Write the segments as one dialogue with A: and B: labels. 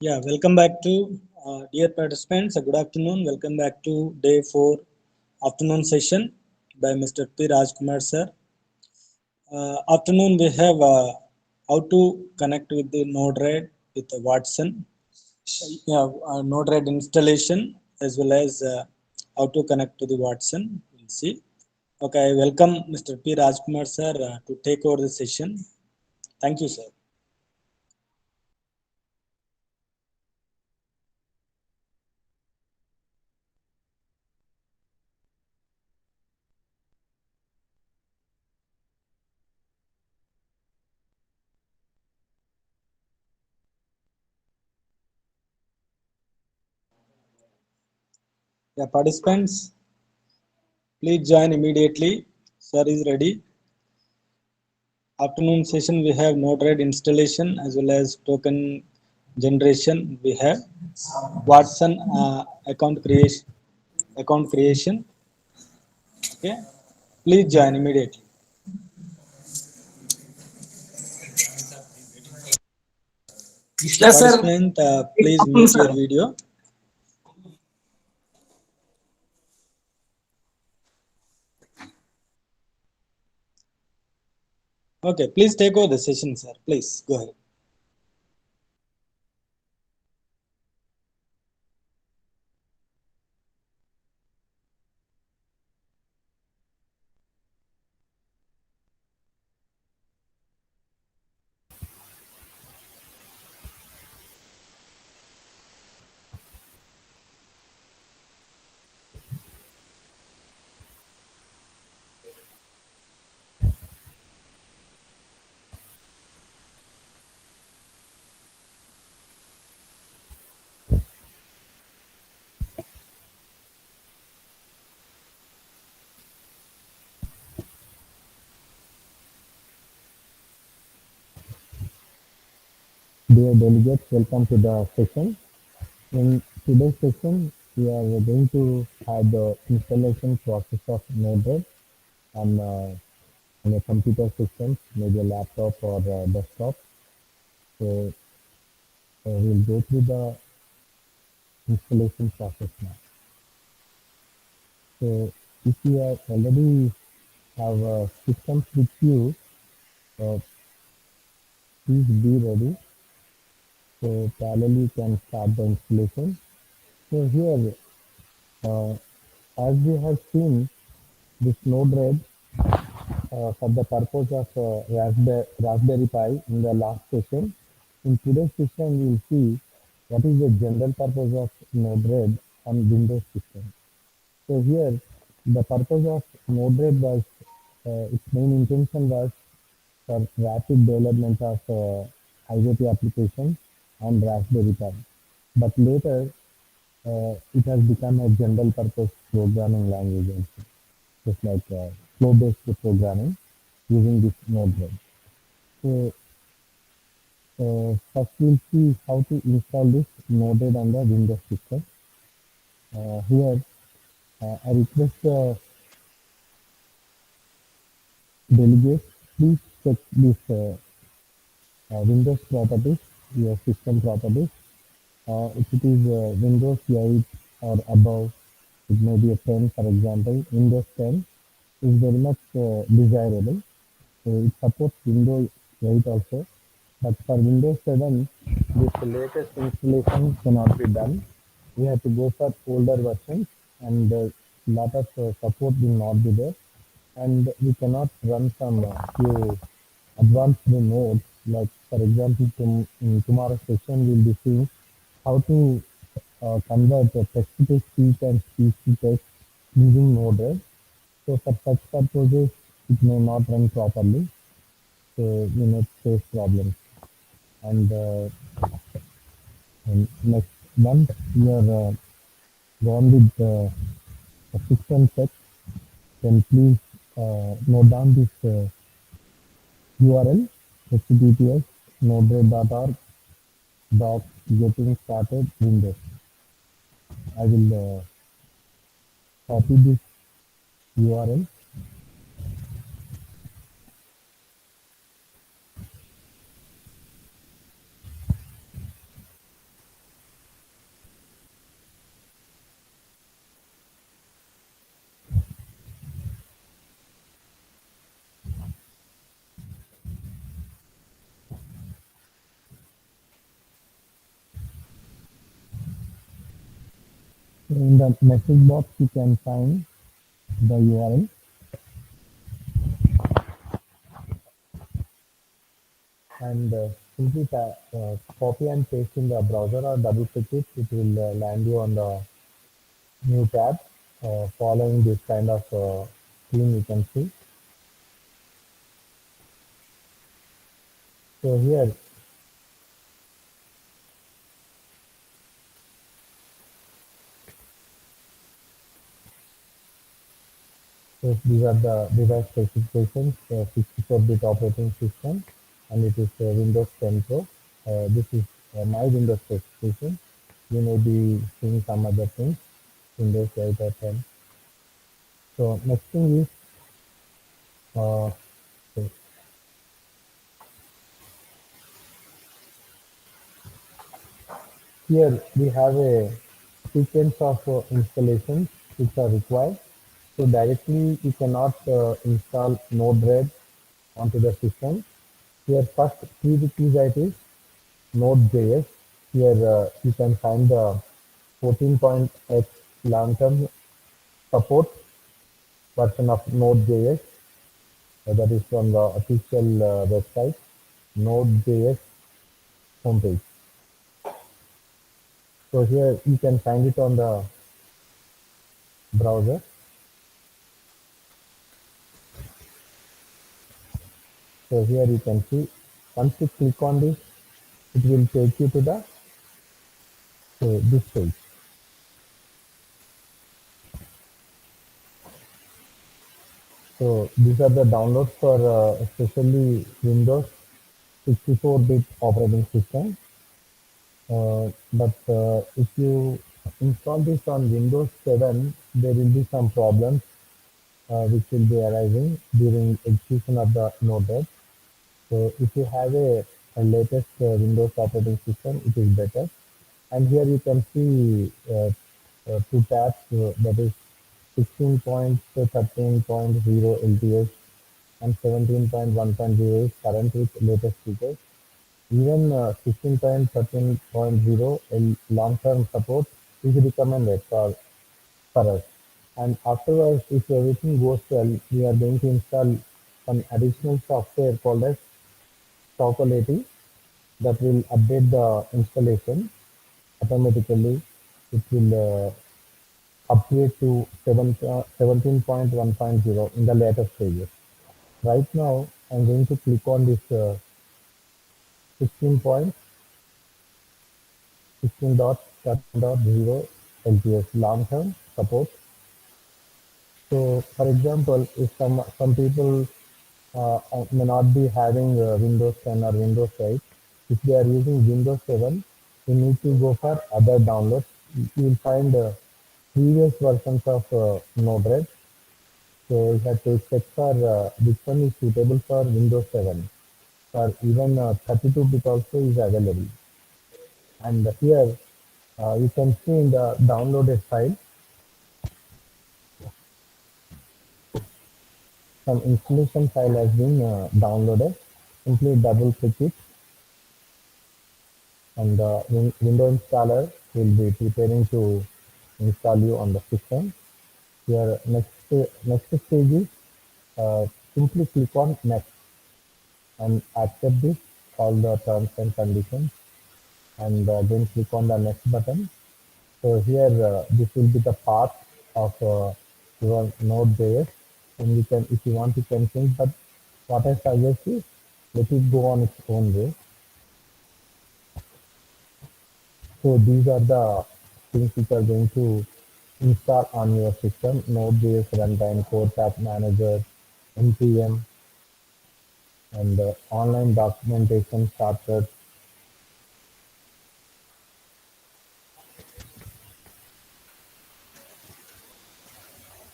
A: Welcome back to dear participants. Good afternoon. Welcome back to day 4 afternoon session by Mr. P. Rajkumar sir. Afternoon we have how to connect with the Node-RED with the Watson. Node-RED installation as well as how to connect to the Watson. We'll see. Okay, I welcome Mr. P. Rajkumar sir to take over the session. Thank you, sir. Yeah, participants, please join immediately. Sir is ready. Afternoon session we have Node-RED installation as well as token generation. We have Watson account creation. Okay, please join immediately. So
B: Krishna sir,
A: participant,
B: it's
A: please
B: coming,
A: mute your
B: sir.
A: video. Okay, please take over the session, sir. Please go ahead.
C: Dear delegates, welcome to the session. In today's session, we are going to have the installation process of Node-RED on a computer system, maybe a laptop or a desktop. So we'll go through the installation process now. So if you are already have systems with you, uh, please be ready. So parallelly you can start the installation. So here, uh, as we have seen, this Node-RED for the purpose of Raspberry Pi in the last session. In today's session, we will see what is the general purpose of Node-RED on Windows system. So here, the purpose of Node-RED was, its main intention was for rapid development of IoT applications on Raspberry Pi. But later, it has become a general purpose programming language also, just like flow-based programming using this Node-RED. So first we'll see how to install this Node-RED on the Windows system. Here I request the delegates, please check this Windows properties, your system properties. If it is Windows 8 or above, it may be a 10 for example. Windows 10 is very much desirable. So it supports Windows 8 also. But for Windows 7, this latest installation cannot be done. We have to go for older versions and lot of support will not be there. And we cannot run some few advanced nodes. Like for example, in tomorrow's session, we'll be seeing how to convert text-to-speech and speech-to-text using Node-RED. So for such purposes, it may not run properly. So you may face problems. And next, once you are gone with the system set, then please note down this URL https node-red.org dot getting started windows. I will copy this URL. In the message box, you can find the URL, and simply copy and paste in the browser or double click it. It will land you on the new tab. Following this kind of screen, you can see. So here, so these are the device specifications, 64-bit operating system, and it is Windows 10 Pro. This is my Windows specification. You may be seeing some other things, Windows 8 or 10. So next thing is, uh, so here we have a sequence of installations which are required. So directly you cannot install Node-RED onto the system. Here first prerequisite is Node.js. Here you can find the 14.x long-term support version of Node.js. That is from the official website, Node.js homepage. So here you can find it on the browser. So here you can see, once you click on this, it will take you to the this page. So these are the downloads for especially Windows 64-bit operating system. But if you install this on Windows 7, there will be some problems which will be arising during execution of the Node-RED. So if you have a latest Windows operating system, it is better. And here you can see two tabs, that is 16.13.0 LTS and 17.1.0 is current with latest features. Even 16.13.0 long-term support is recommended for us. And afterwards, if everything goes well, we are going to install some additional software called as Chocolatey that will update the installation automatically. It will upgrade to 17.1.0 in the later stages. Right now, I'm going to click on this 16.16.0 LTS long-term support. So, for example, if some people may not be having Windows 10 or Windows 8, if they are using Windows 7, you need to go for other downloads. You will find previous versions of Node-RED. So you have to check for which one is suitable for Windows 7. Or even 32-bit also is available. And here you can see in the downloaded file, some installation file has been downloaded. Simply double click it, and the window installer will be preparing to install you on the system. Here next stage is simply click on next and accept this all the terms and conditions, and then click on the next button. So here this will be the path of your Node.js, and you can, if you want, you can change. But what I suggest is let it go on its own way. So these are the things which are going to install on your system: Node.js runtime, core path manager, npm, and online documentation shortcuts.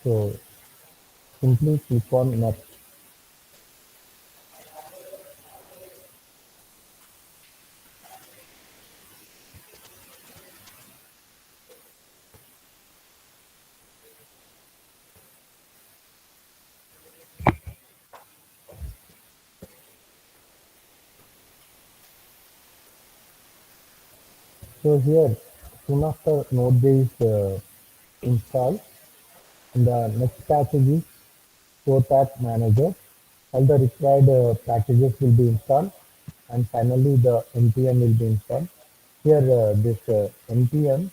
C: So simply click on next. So here, soon after Node.js install. And the next package is StorePack Manager. All the required packages will be installed, and finally the npm will be installed. Here, this npm,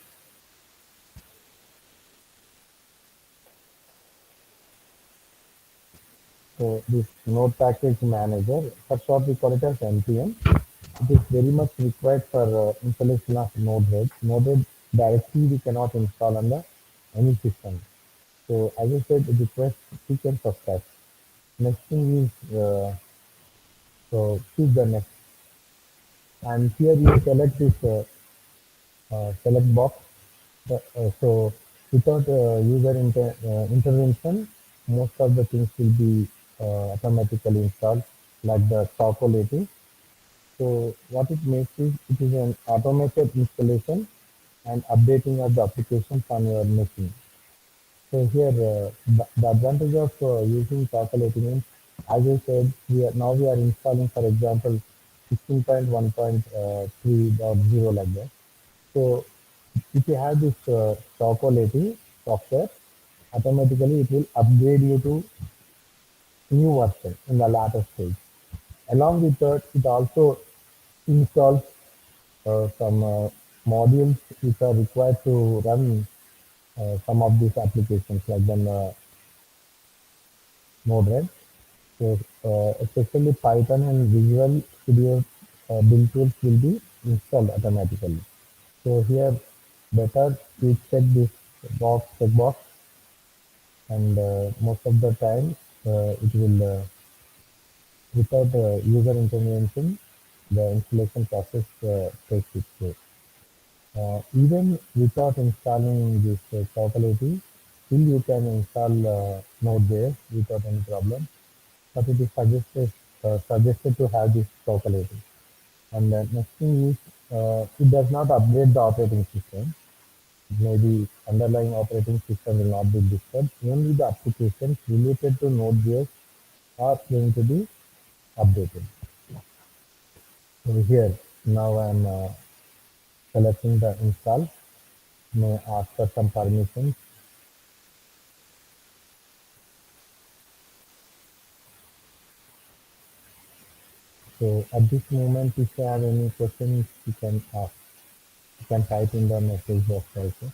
C: so this Node Package Manager, for short we call it as npm. It is very much required for installation of Node-RED. Node-RED directly we cannot install on the any system. So as I said, it requires sequence of steps. Next thing is so choose the next, and here you select this select box. So without intervention, most of the things will be automatically installed, like the calculating. So what it makes is it is an automated installation and updating of the applications on your machine. So here the advantage of using calculating is, as I said, we are installing, for example, 16.1.3.0 like that. So if you have this calculating software, automatically it will upgrade you to new version in the latter stage. Along with that, it also installs some modules which are required to run some of these applications like the Node-RED. So especially Python and Visual Studio build tools will be installed automatically. So here, better you check this checkbox, and most of the time it will, without user intervention, the installation process takes its place. Even without installing this calculating, still you can install Node.js without any problem. But it is suggested to have this calculating. And the next thing is, it does not upgrade the operating system. Maybe underlying operating system will not be disturbed. Only the applications related to Node.js are going to be updated. So here, now I'm selecting the install. May ask for some permissions. So at this moment, if you have any questions, you can ask. You can type in the message box also.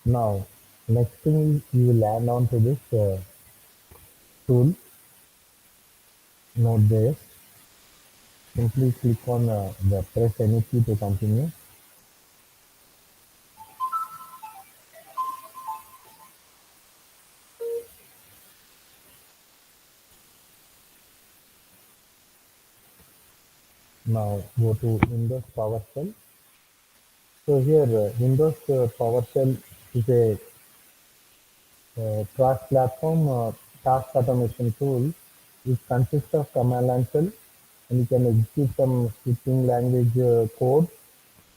C: Now, next thing is you will land on to this tool, Node.js. Simply click on the press any key to continue. Now go to Windows PowerShell. So here Windows PowerShell is a cross-platform task automation tool. It consists of command line shell, and you can execute some scripting language code,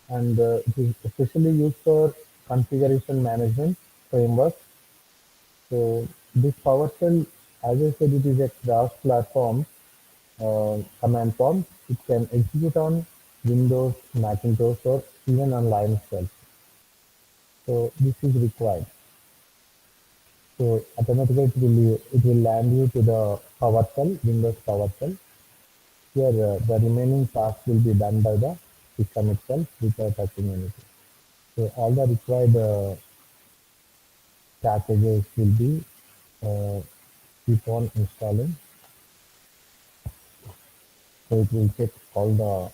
C: and it is especially used for configuration management framework. So this PowerShell, as I said, it is a cross-platform command prompt. It can execute on Windows, Macintosh, or even on Linux also. So this is required. So automatically it will land you to the PowerShell, Windows PowerShell. Here the remaining tasks will be done by the system itself without touching anything. So all the required packages will be uh, keep on installing. So it will check all the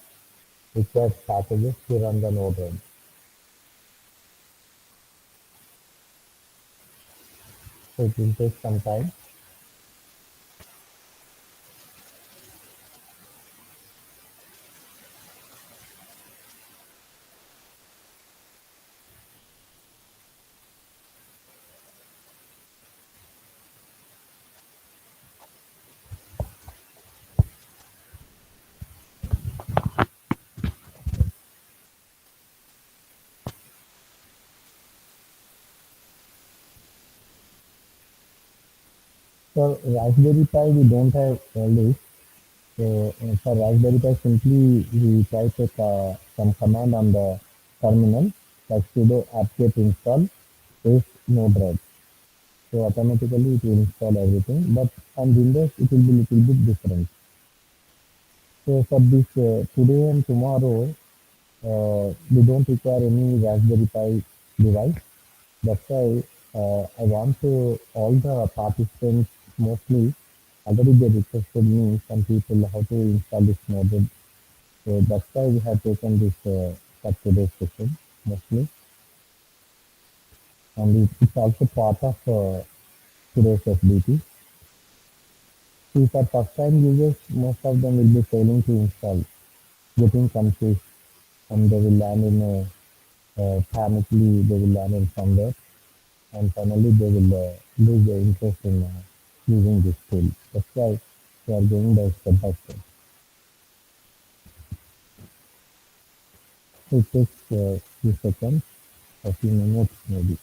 C: required packages to run the Node-RED. So it will take some time. for Raspberry Pi, we don't have all this. So for Raspberry Pi, simply we type some command on the terminal, like sudo apt-get install is node-red. So automatically it will install everything. But on Windows, it will be little bit different. So for this today and tomorrow, we don't require any Raspberry Pi device. That's why I want to all the participants mostly already they requested me some people how to install this module. So that's why we have taken this for today's session mostly, and it's also part of today's FDP. See, for first time users, most of them will be failing to install, getting confused, and they will land in a panically they will land in somewhere, and finally they will lose their interest in using this tool. That's why we are going by step by step. So it takes few seconds, a few minutes maybe.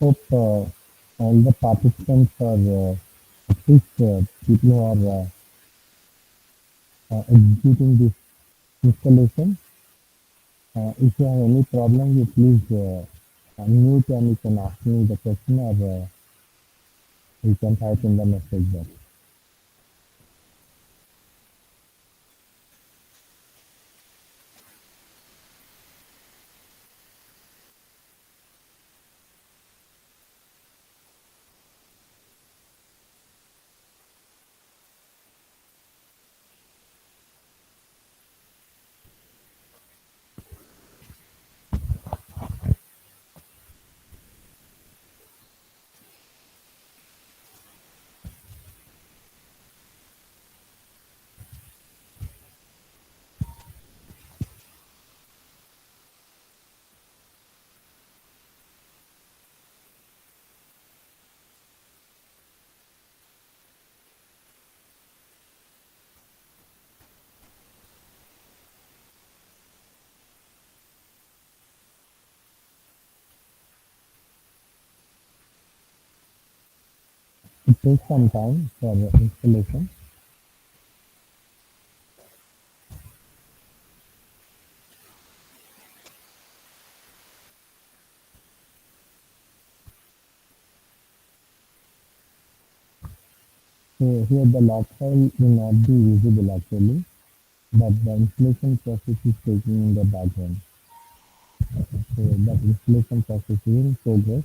C: Hope all the participants are at least people who are executing this installation. If you have any problem, you please unmute and you can ask me the question or you can type in the message box. It takes some time for the installation. So here the log file will not be visible actually. but the installation process is taking in the background. So that installation process is in progress.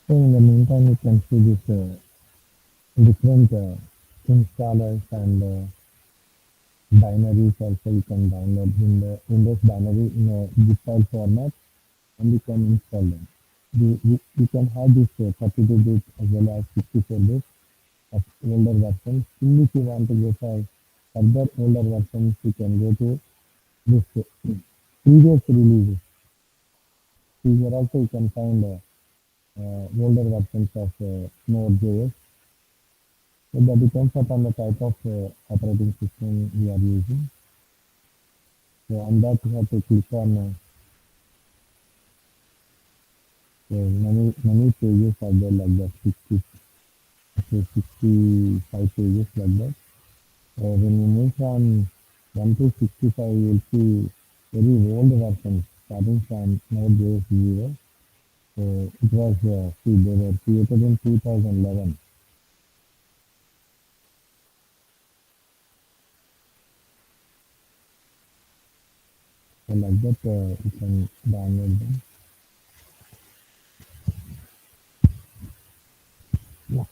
C: So in the meantime, you can see this different installers and binaries also you can download in the Windows binary in a zip file format, and you can install them. You can have this 32-bit as well as 64-bit of older versions. Still, if you want to go for further older versions, you can go to this previous releases. Here also you can find older versions of Node.js. So that depends upon the type of operating system we are using. So on that you have to click on many pages are there like that, 65 pages like that. When you move from 1 to 65, you will see very old versions starting from Node.js 0. So it was, see, they were created in 2011. So like that, you can download them. Yeah.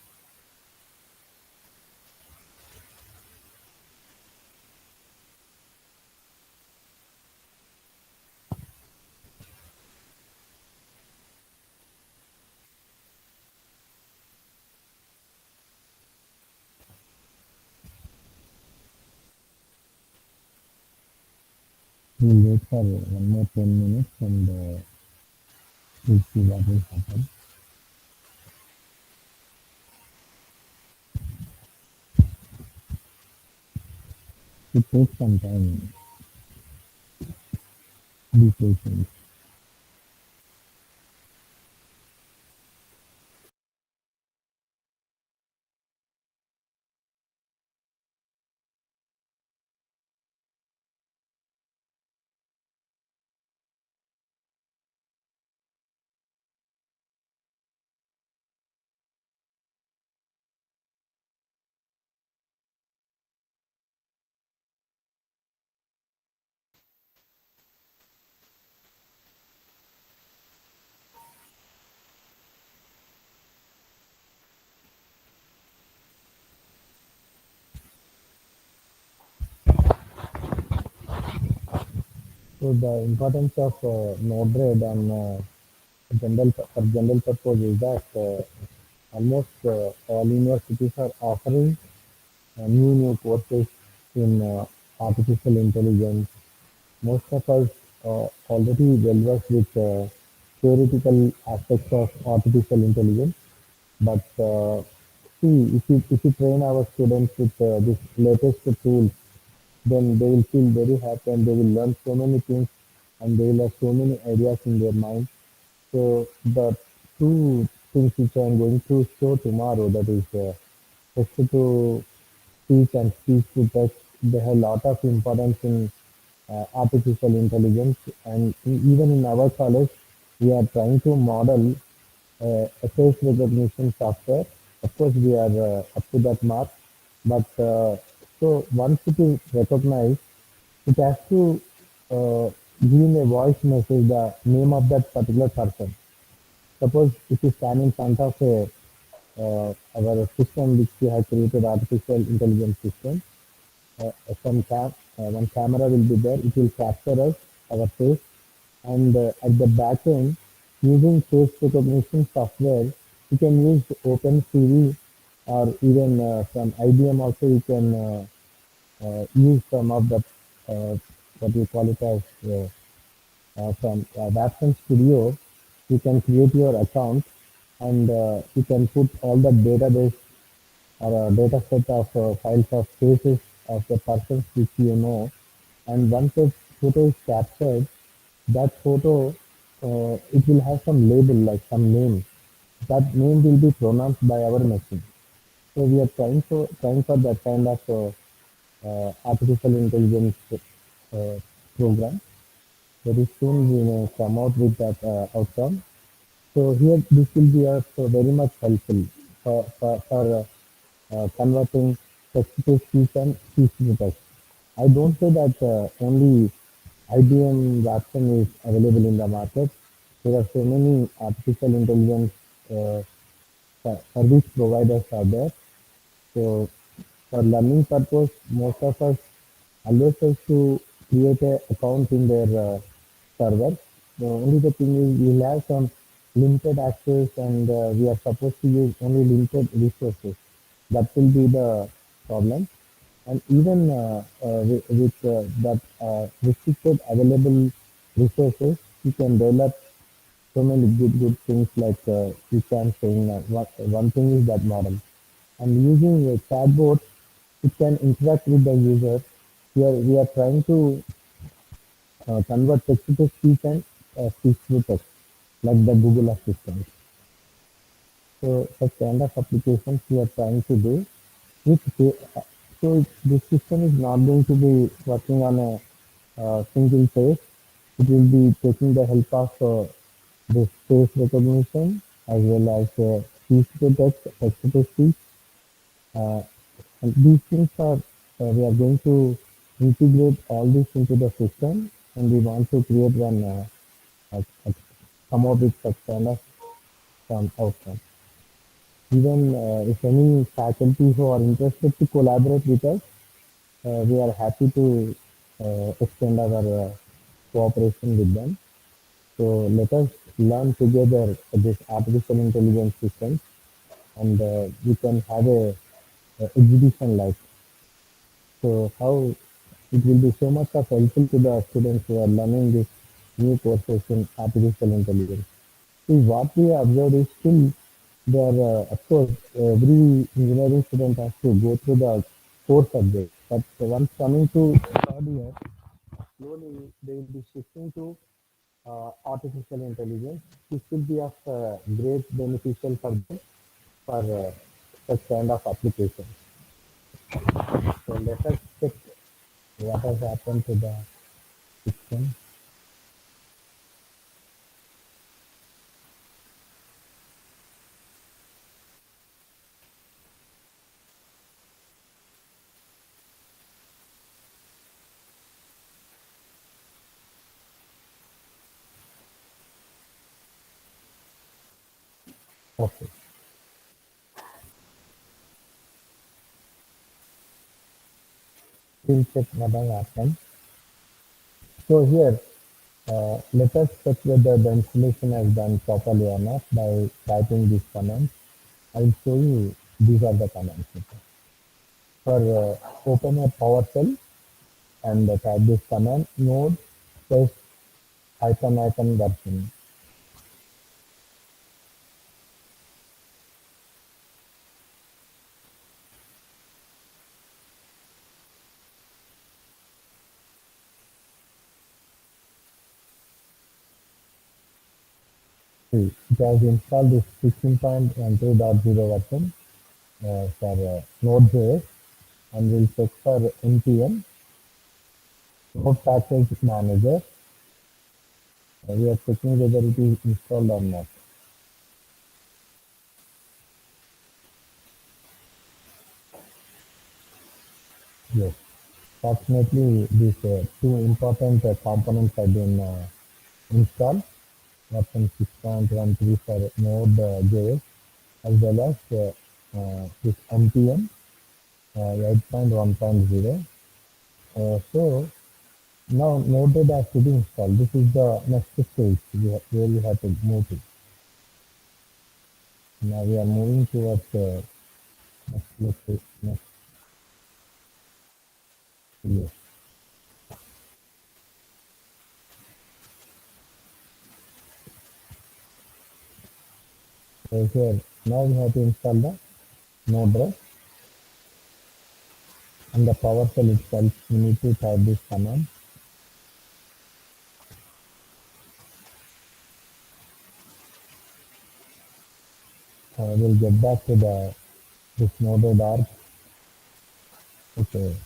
C: We'll wait for one more 10 minutes and we'll see what will happen. It takes some time. Be patient. So the importance of Node-RED and for general purpose is that almost all universities are offering new courses in artificial intelligence. Most of us already well versed with theoretical aspects of artificial intelligence, but see, if you train our students with this latest tools, then they will feel very happy and they will learn so many things and they will have so many ideas in their mind. So the two things which I am going to show tomorrow, that is text to speech and speech to text they have a lot of importance in artificial intelligence, and even in our college, we are trying to model a face recognition software. Of course, we are up to that mark, but so once it is recognized, it has to give in a voice message the name of that particular person. Suppose if you stand in front of our system which we have created, artificial intelligence system, one camera will be there. It will capture us, our face, and at the back end, using face recognition software, you can use OpenCV or even from IBM also. You can use some of the what we call it as from Watson Studio. You can create your account, and you can put all the database or a data set of files of faces of the persons which you know. And once a photo is captured, that photo, it will have some label, like some name. That name will be pronounced by our machine. So we are trying for that kind of artificial intelligence program. Very soon we may come out with that outcome. So here this will be also very much helpful for converting text to speech and speech to text. I don't say that only IBM Watson is available in the market. There are so many artificial intelligence uh, service providers are there. So for learning purpose, most of us always have to create an account in their server. The only the thing is we'll have some limited access, and we are supposed to use only limited resources. That will be the problem. And even with that restricted available resources, you can develop so many good things like you can saying one thing is that model. And using a chatbot, it can interact with the user. We are trying to convert text to speech and speech to text, like the Google Assistant. So such kind of applications we are trying to do. Which so this system is not going to be working on a single face. It will be taking the help of this face recognition as well as speech to text to speech. Uh, and these things are, we are going to integrate all this into the system, and we want to create one, come out with such kind of some outcome. Even if any faculty who are interested to collaborate with us, we are happy to extend our cooperation with them. So let us learn together this artificial intelligence system, and we can have a exhibition like. So how it will be so much of helpful to the students who are learning this new courses in artificial intelligence. See, what we observed is still there, of course, every engineering student has to go through the core subject. But once coming to third year, slowly they will be shifting to artificial intelligence. This will be of great beneficial for them for such kind of applications. So let us check what has happened to the system. Okay, we'll check what has happened. So here, let us check whether the installation has done properly or not by typing these commands. I will show you these are the commands. For open a PowerShell and type this command node test hyphen version. See, it has installed this 16.12.0 version for Node.js. and we'll check for npm node package manager. We are checking whether it is installed or not. Yes, fortunately these two important components have been installed, version 6.13 for Node.js as well as this npm 8.1.0. So now Node.js has to be installed. This is the next stage where we have to move to. Now we are moving towards next yes. So here now we have to install the Node.js and the PowerShell itself. We need to type this command. We'll get back to this Node.arg. Okay.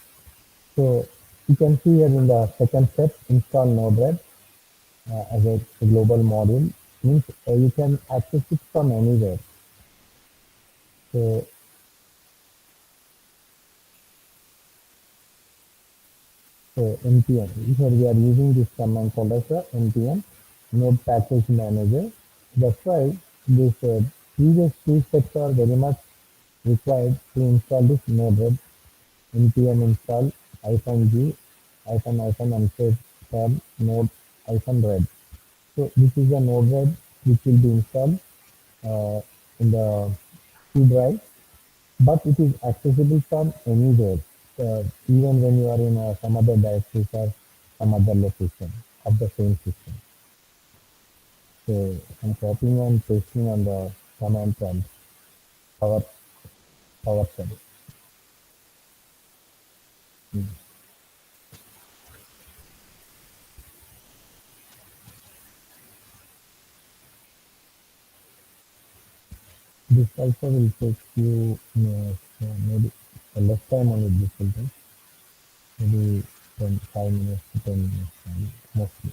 C: So you can see here in the second step, install Node.red as a global module. Means you can access it from anywhere. So npm. Here we are using this command called as npm node package manager. That's why this previous two steps are very much required to install this Node.red. Npm install -g unsafe tab node -red. So this is the Node.red which will be installed in the C drive, but it is accessible from anywhere, even when you are in some other directories or some other location of the same system. So I'm copying and pasting on the command prompt power PowerShell. This also will take you maybe less time on it. This will take maybe 5 minutes to 10 minutes time, mostly.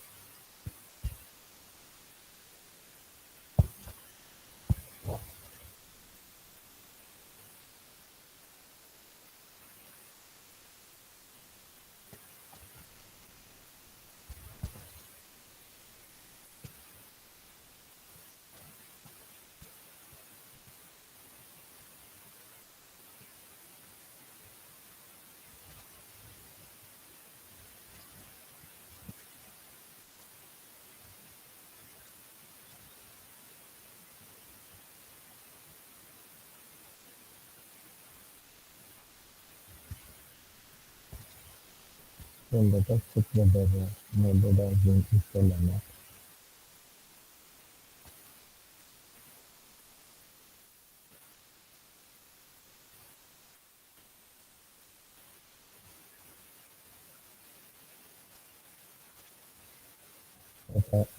C: So let us check whether Node has been installed or not.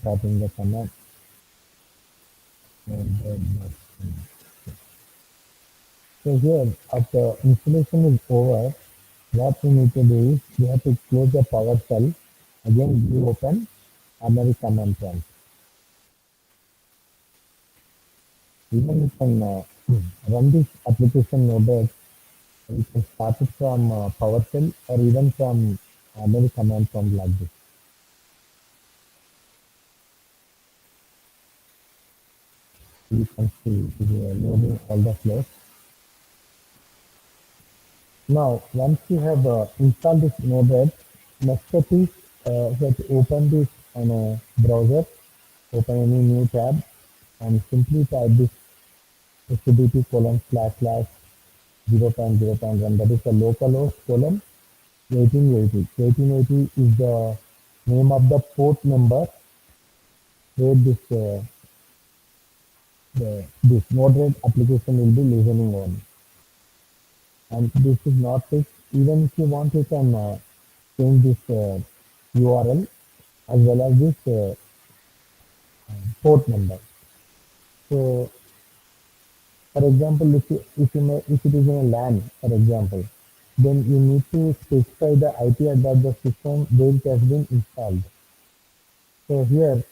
C: Typing the command. So here, after installation is over, what we need to do is we have to close the PowerShell. Again, reopen American command prompt. Even you can run this application Node. You can start it from PowerShell or even from American command prompt like this. You can see we are loading all the flows. Now, once you have installed this Node.red, next step is you have to open this on a browser, open any new tab, and simply type this http colon slash slash 0.0.1. That is the localhost colon 1880. 1880 is the name of the port number where this Node.red application will be listening on. And this is not fixed. Even if you want, you can change this URL as well as this port number. So, for example, if it is in a LAN, for example, then you need to specify the IP address of the system where it has been installed. So here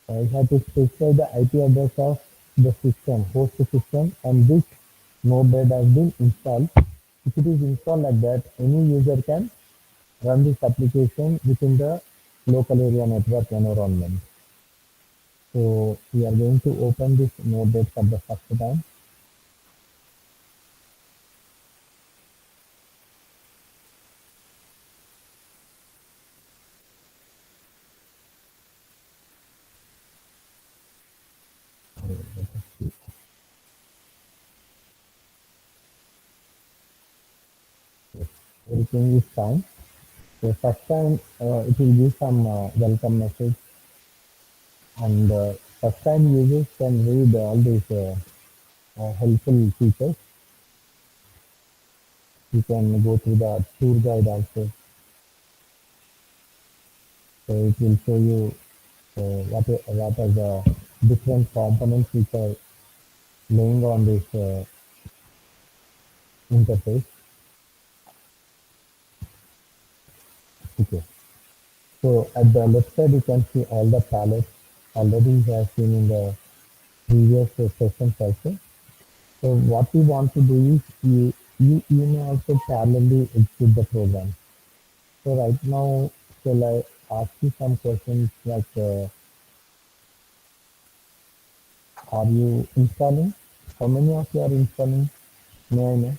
C: you have to specify the IP address of the system, host system, and which node that has been installed. If it is installed like that, any user can run this application within the local area network environment. So we are going to open this node for the first time. Everything is fine. So first time it will give some welcome message, and first time users can read all these helpful features. You can go through the tour guide also. So it will show you what are the different components which are laying on this interface. Okay. So at the left side you can see all the palettes already we have seen in the previous sessions also. So what we want to do is you may also parallelly execute the program. So right now, shall I ask you some questions like, are you installing? How many of you are installing? May I know?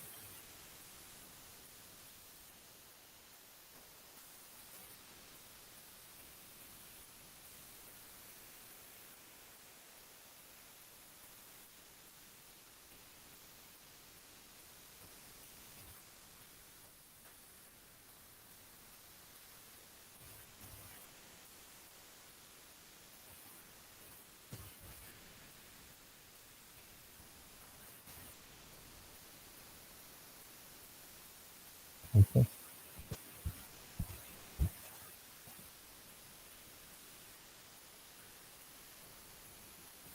C: Okay.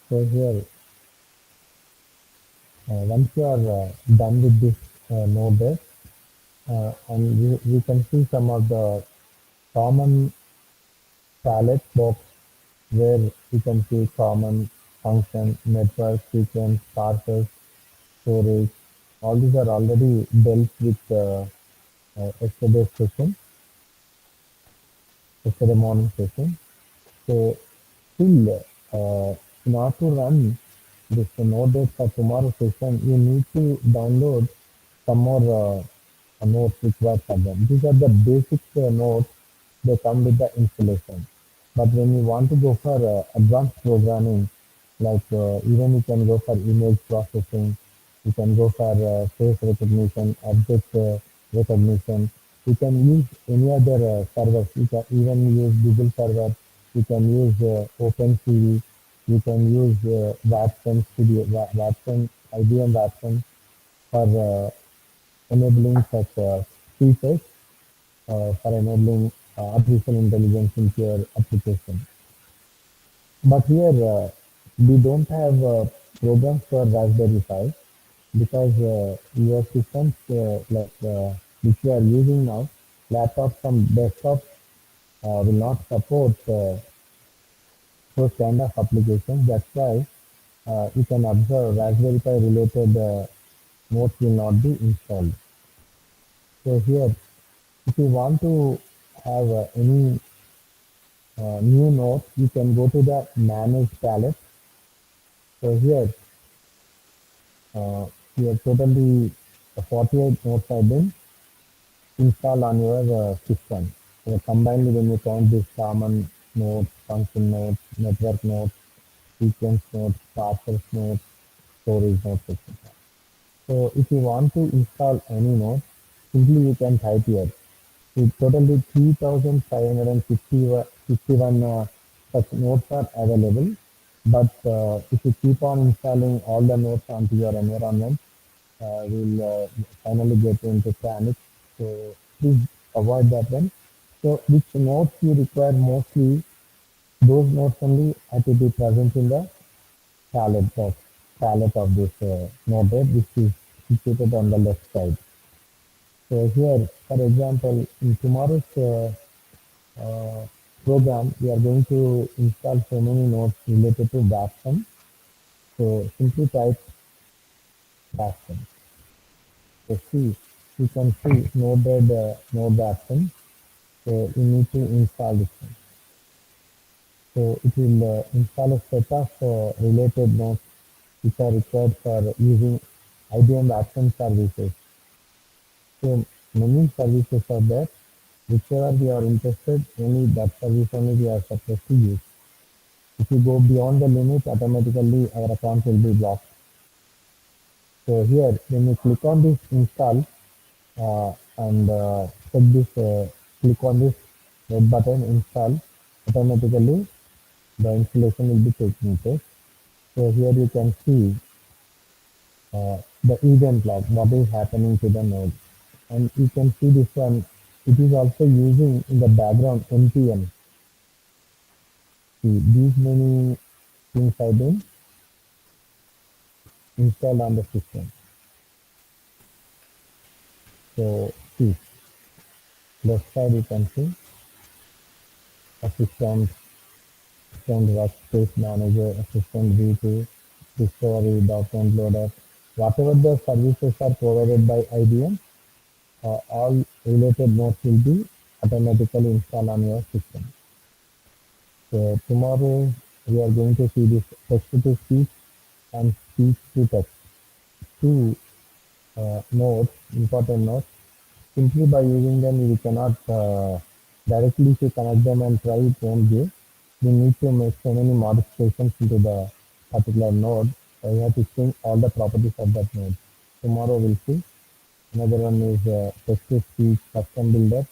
C: So here, once you are done with this node there, and we can see some of the common palette box where you can see common function, network, sequence, parsers, storage. All these are already dealt with yesterday's session, yesterday morning session. So still, in order to run this node for tomorrow session, you need to download some more notes required for them. These are the basic notes. They come with the installation. But when you want to go for advanced programming, like even you can go for image processing, you can go for face recognition, object recognition. You can use any other servers. You can even use Google server. You can use OpenCV. You can use Watson Studio, Watson, IBM Watson for enabling such features for enabling artificial intelligence into your application. But here we don't have programs for Raspberry Pi because your systems like which we are using now, laptops and desktops will not support those kind of applications. That's why you can observe Raspberry Pi related nodes will not be installed. So here, if you want to have any new node, you can go to the manage palette. So here, here totally 48 nodes have been installed on your system. So combined when you count this common nodes, function nodes, network nodes, sequence nodes, parsers nodes, storage nodes, etc. So if you want to install any node, simply you can type here. It totally 3,551 such nodes are available. But if you keep on installing all the nodes onto your environment, we'll finally get into panic. So please avoid that one. So which nodes you require mostly, those nodes only have to be present in the palette of this node, which is situated on the left side. So here, for example, in tomorrow's program, we are going to install so many nodes related to Watson. So simply type Watson. So see, you can see node Watson. So you need to install this one. So it will install a set of related nodes which are required for using IBM Watson services. So many services are there. Whichever we are interested, only that service only we are supposed to use. If you go beyond the limit, automatically our account will be blocked. So here, when you click on this install and check this, click on this red button install, automatically the installation will be taking place. So here you can see the event log, what is happening to the node. And you can see this one, it is also using in the background npm. See, these many things have been installed on the system. So see, left side you can see assistant, assistant workspace manager, assistant v2, discovery, document loader, whatever the services are provided by IBM, all related nodes will be automatically installed on your system. So tomorrow we are going to see this text to speech and speech to text. Two nodes, important nodes. Simply by using them, we cannot directly to connect them and try it won't give. We need to make so many modifications into the particular node. So we have to change all the properties of that node. Tomorrow we'll see. Another one is text to speech custom builder,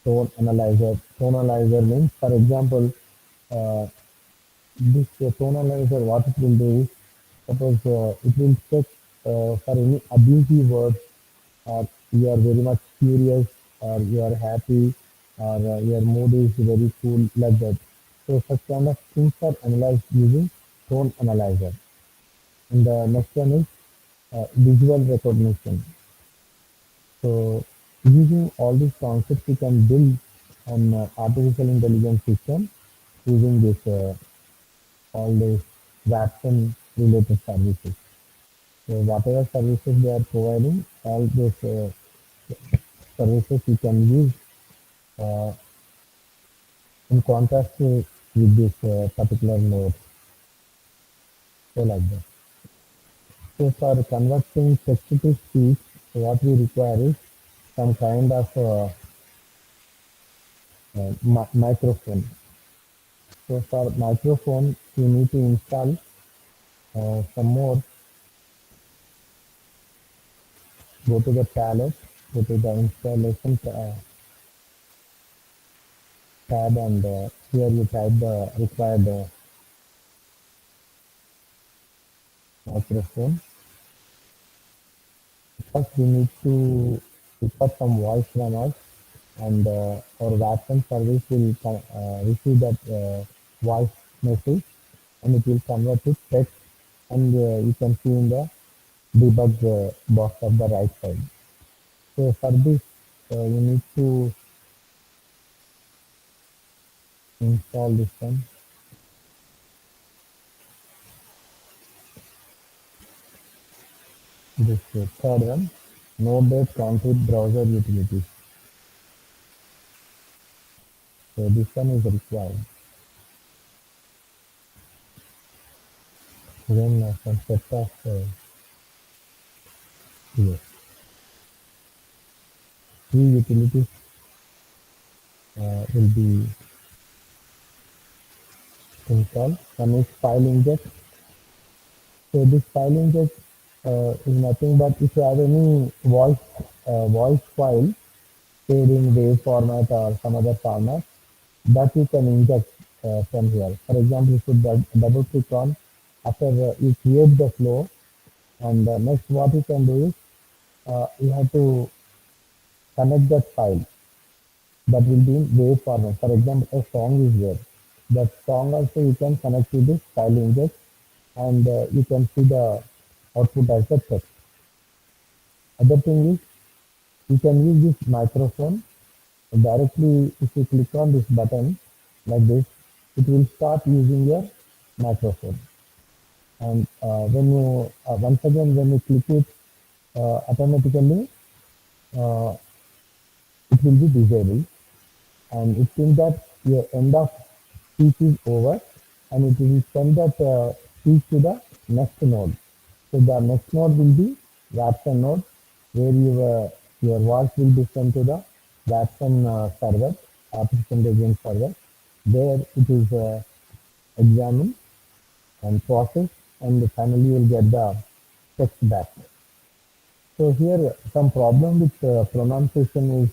C: tone analyzer. Tone analyzer means, for example, uh, this tone analyzer, what it will do is, suppose it will check for any abusive words, or you are very much curious, or you are happy, or your mood is very cool, like that. So such kind of things are analyzed using tone analyzer. And the next one is visual recognition. So using all these concepts, you can build an artificial intelligence system using this all these Watson related services. So whatever services they are providing, all those services you can use uh, in contrast with this particular node. So like that. So for converting text to speech, what we require is some kind of microphone. So for microphone, you need to install some more. Go to the palette, go to the installation tab, and here you type the required microphone. First, we need to record some voice from us, and our Watson service will receive that voice message, and it will convert to text, and you can see in the debug box of the right side. So for this, you need to install this one. This third one, Node.config browser utilities. So this one is required. Then some set of yes, three utilities will be installed. One is file inject. So this file inject is nothing but if you have any voice file saved in WAV format or some other format, that you can inject from here. For example, if you double click on after you create the flow, and next what you can do is you have to connect that file that will be in WAV format. For example, a song is there. That song also you can connect to this file inject, and you can see the output as the text. Other thing is You can use this microphone directly. If you click on this button like this, it will start using your microphone. And when you once again when you click it, automatically uh, it will be disabled, and it means that your end of speech is over, and it will send that speech to the next node. So the next node will be Watson node, where your voice will be sent to the Watson server, artificial intelligence server. There it is examined and processed, and finally you will get the text back. So here some problem with pronunciation is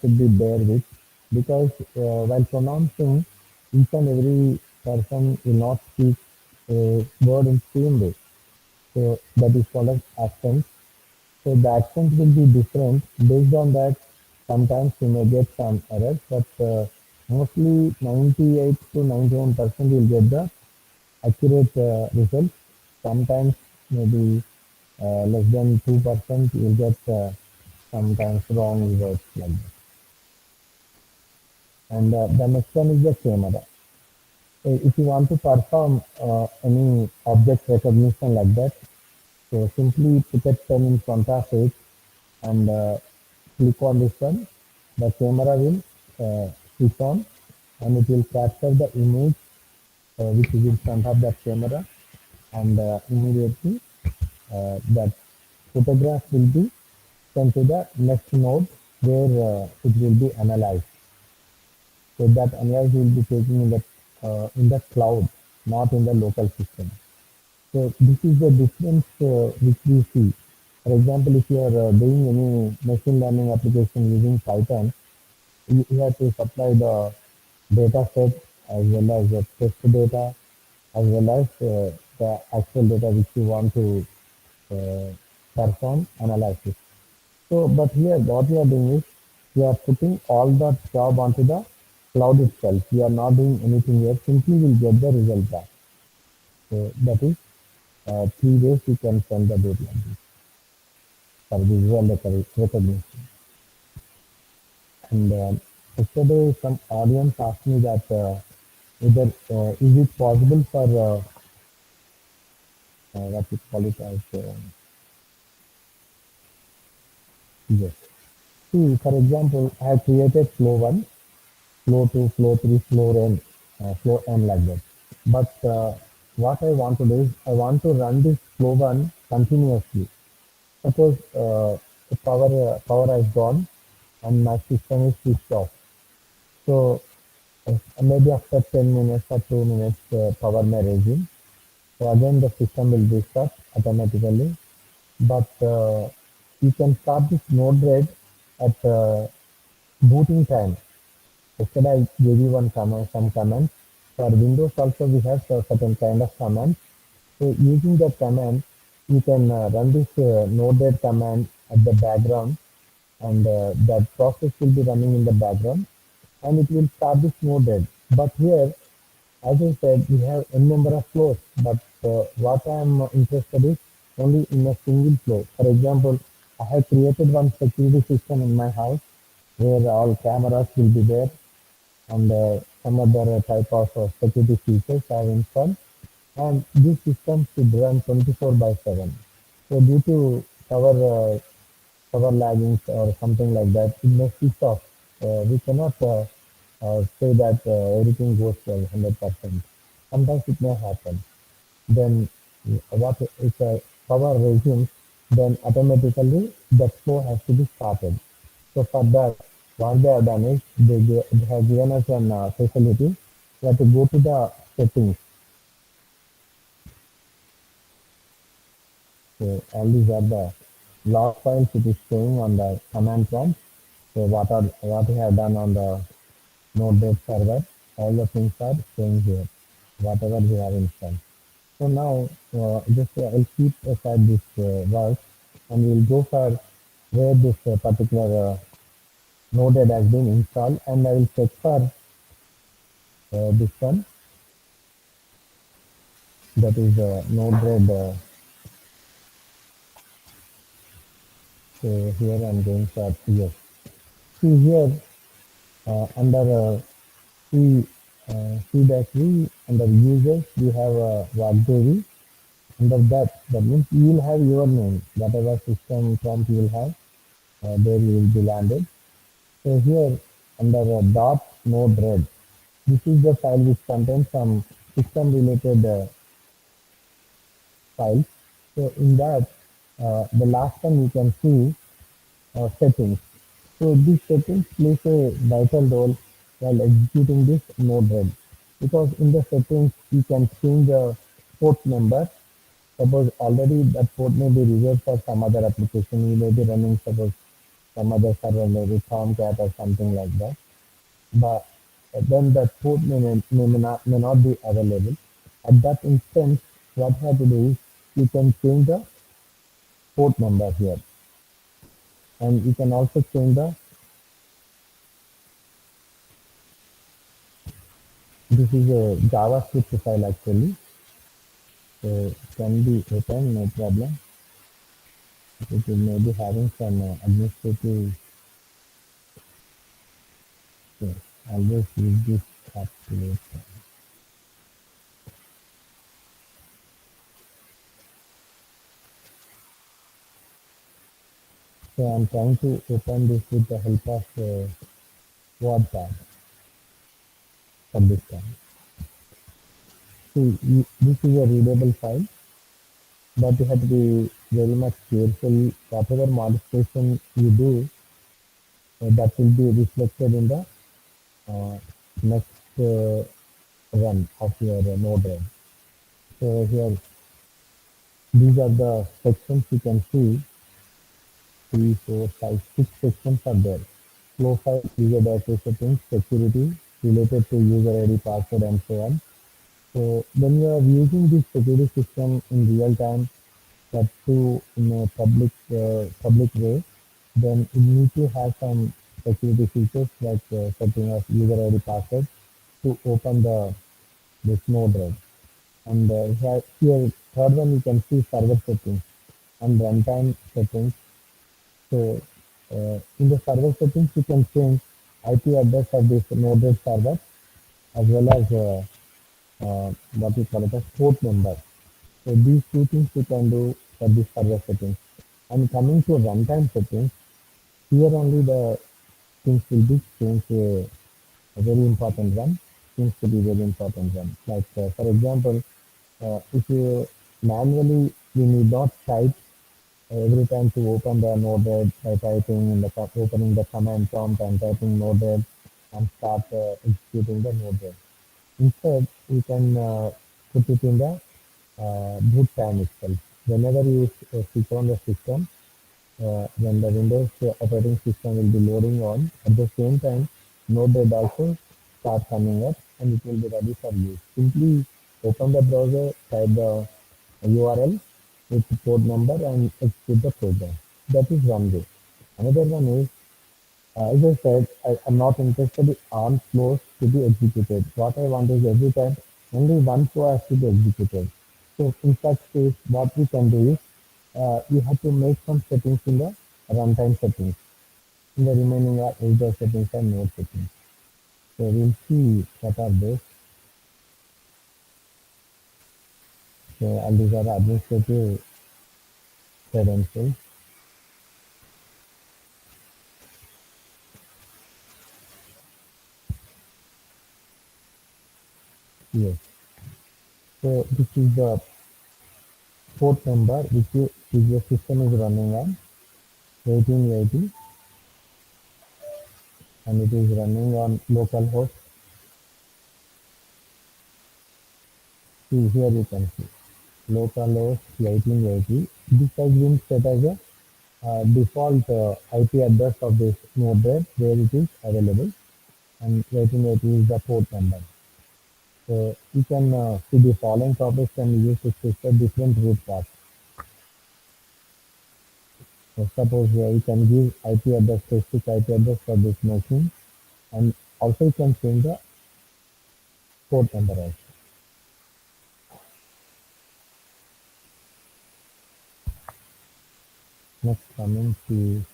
C: should be bear with, because while pronouncing, each and every person will not speak a word in same way. So that is called as accent. So the accent will be different. Based on that, sometimes you may get some errors, but mostly 98 to 91% will get the accurate result. Sometimes maybe less than 2% you will get sometimes wrong results like that. And the next one is the camera. If you want to perform any object recognition like that, so simply put a pen in front of it and click on this one. The camera will switch on, and it will capture the image which is in front of that camera, and immediately that photograph will be sent to the next node, where it will be analyzed. So that analysis will be taken in the cloud, not in the local system. So this is the difference which we see. For example, if you are doing any machine learning application using Python, you have to supply the data set as well as the test data, as well as the actual data which you want to uh, perform analysis. So, but here what we are doing is we are putting all that job onto the cloud itself. We are not doing anything here. Simply we'll get the result back. So that is three ways you can send the data like this for visual recognition. And yesterday some audience asked me that whether is it possible for what we call it as yes. See, for example, I have created flow 1, flow 2, flow 3, flow n like that. But what I want to do is I want to run this flow 1 continuously. Suppose the power has gone and my system is switched off. So maybe after 10 minutes or 2 minutes, power may resume. So again, the system will restart automatically. But you can start this Node-RED at booting time. Yesterday I gave you some command. For Windows also we have certain kind of command. So using that command, you can run this Node-RED command at the background, and that process will be running in the background, and it will start this Node-RED. But here, as I said, we have n number of flows, but what I am interested is only in a single flow. For example, I have created one security system in my house where all cameras will be there, and some other type of security features I have installed. And this system should run 24 by 7. So due to power lagging or something like that, it may switch off. We cannot say that everything goes well 100%. Sometimes it may happen. Then what if power resumes, then automatically the flow has to be started. So for that, what they have done is they have given us an facility. We have to go to the settings. So all these are the log files it is showing on the command prompt. So what we have done on the Node.js server, all the things are showing here, whatever we have installed. So now just I'll keep aside this work, and we'll go for where this particular Node has been installed, and I will check for this one, that is Node-RED So here I'm going for yes. See here under C-V under users we have Vagdevi. Under that means you will have your name, whatever system prompt you will have, there you will be landed. So here under dot node red, this is the file which contains some system related files. So in that, the last one you can see settings. So these settings plays a vital role while executing this node red, because in the settings you can change the port number. Suppose already that port may be reserved for some other application. You may be running suppose some other server, maybe Tomcat or something like that. But then that port may not be available. At that instance, what you have to do is you can change the port number here, and you can also change the. This is a JavaScript file actually, so it can be open, no problem. It may be having some administrative. So always use this activate. So I'm trying to open this with the help of WordPad for this time. See, this is a readable file, but you have to be very much careful. Whatever modification you do, that will be reflected in the uh, next run of your node run. So here, these are the sections you can see. 3, 4, 5, 6 sections are there. Flow file, user data settings, security, related to user ID, password, and so on. So when you are using this security system in real time, that too in a public way, then you need to have some security features like setting of user ID password to open the this node red. And here third one you can see server settings and runtime settings. So in the server settings you can change IP address of this node red server as well as what we call it as port number. So these two things you can do for this server settings. And coming to runtime settings, here only the things will be changed to a very important one, seems to be very important one. Like for example, if you manually you need not type every time to open the node by typing in the opening the command prompt and typing node and start executing the node. Instead, you can put it in the boot time itself. Whenever you switch on the system, when the Windows operating system will be loading on, at the same time, Node also start coming up and it will be ready for use. Simply open the browser, type the URL with the port number and execute the program. That is one way. Another one is, as I said, I'm not interested in ARM flows to be executed. What I want is every time only one flow has to be executed. So in such case, what we can do is you have to make some settings in the runtime settings. In the remaining are either settings and node settings. So we'll see what are those. So and these are administrative credentials. Yes. So this is the port number which the system is running on 1880 and it is running on localhost. See here you can see localhost 1880. This has been set as a default IP address of this node where it is available, and 1880 is the port number. So you can see the following topics can be used to specify different root paths. So suppose you can give IP address, specific IP address for this machine, and also you can change the port number also. Next coming to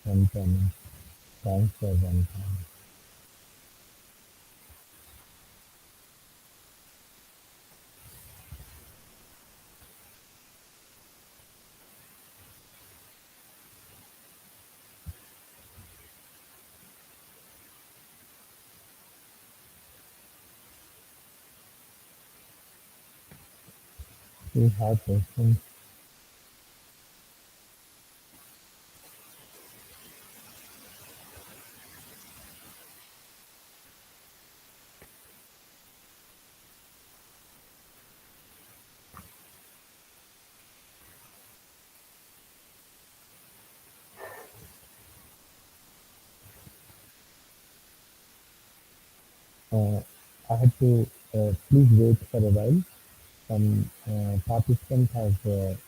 C: one comment. Thanks for one comment. We have questions. Uh, I had to please wait for a while. Some participant has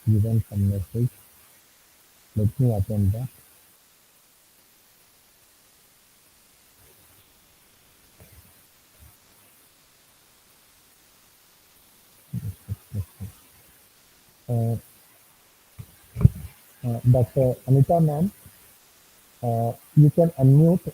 C: given some message. Let me attend that. Uh, Dr. Anita ma'am, you can unmute.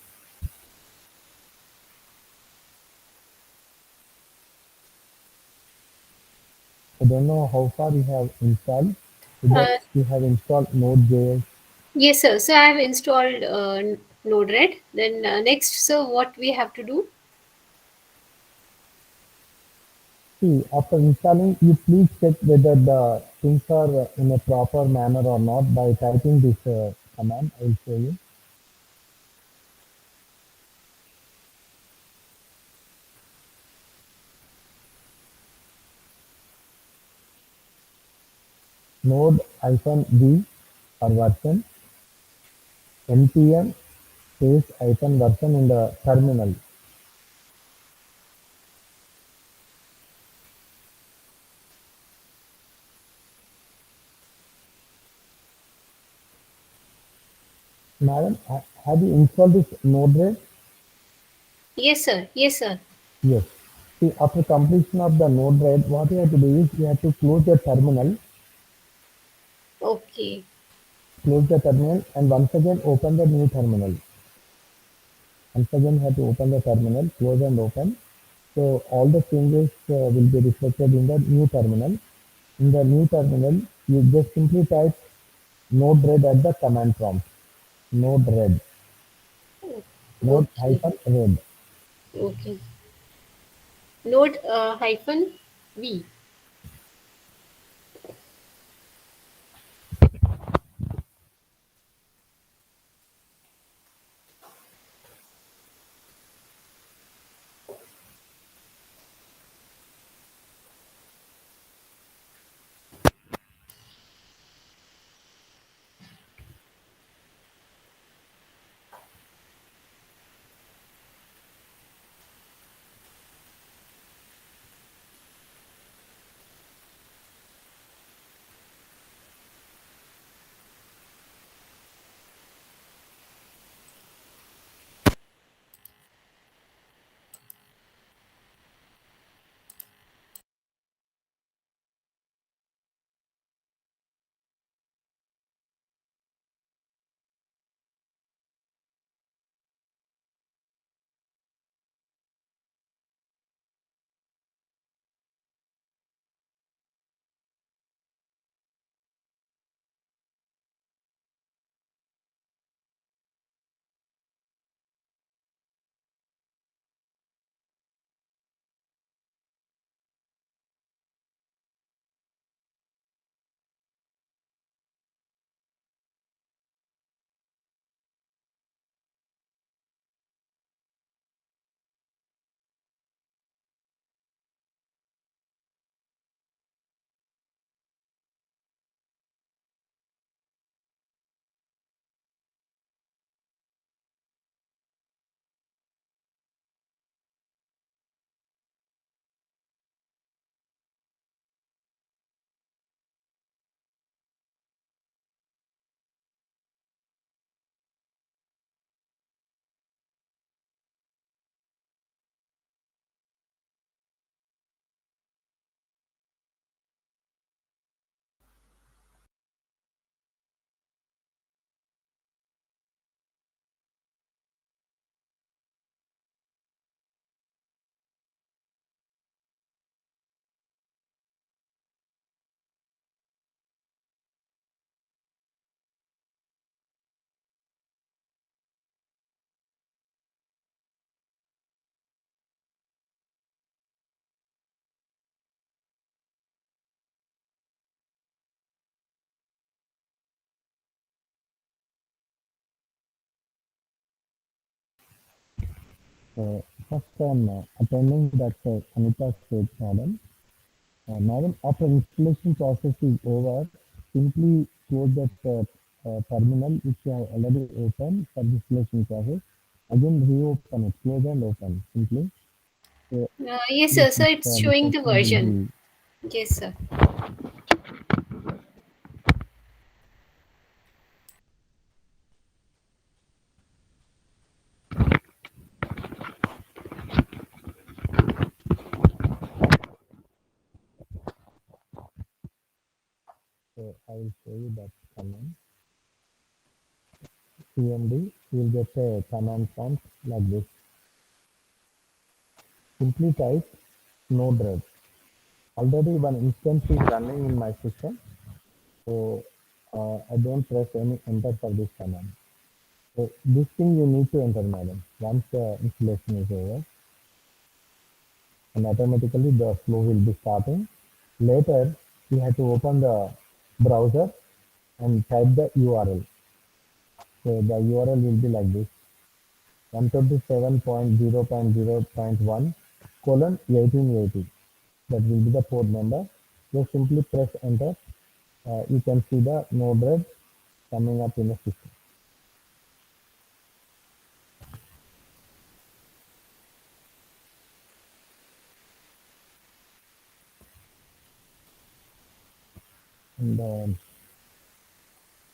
C: I don't know how far you have installed. Whether
B: Uh,
C: you have installed Node.js.
B: yes, sir. So I have installed Node-RED. Then next, sir, what we have to do?
C: See, after installing, you please check whether the things are in a proper manner or not by typing this command. I will show you. Node-v or version npm space hyphen version in the terminal. Madam, have you installed this Node-RED?
B: Yes, sir. Yes, sir.
C: Yes. See, after completion of the Node-RED, what you have to do is you have to
B: Okay.
C: close the terminal, and once again open the new terminal. Once again, you have to open the terminal, close and open. So all the changes will be reflected in the new terminal. In the new terminal, you just simply type Node-RED at the command prompt. Node-RED. Node
B: Okay.
C: hyphen red.
B: Okay. Node hyphen V.
C: First, attending that Anita said, madam. Madam, after installation process is over, simply close that terminal which you have already opened for the installation process. Again, reopen it, close and open simply. So
B: Yes,
C: this
B: sir. So it's
C: the
B: showing the
C: session will
B: version.
C: be.
B: Yes, sir.
C: So I will show you that command. CMD, you will get a command prompt like this. Simply type Node-RED. Already one instance is running in my system, so I don't press any enter for this command. So this thing you need to enter, madam, once the installation is over, and automatically the flow will be starting. Later, you have to open the browser and type the URL. So the URL will be like this: 127.0.0.1 colon 1880. That will be the port number. Just simply press enter. You can see the Node-RED coming up in the system. And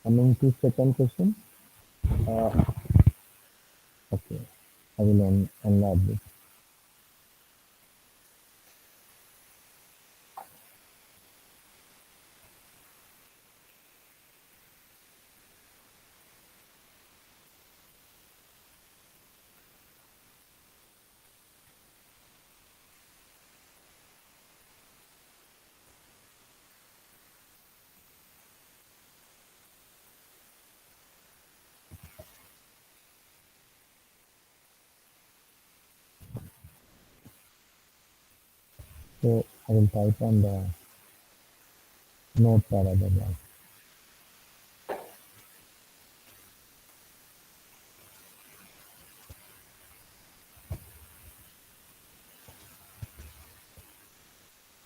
C: coming to second question. Okay, I will unlock this. So I will type on the notepad otherwise.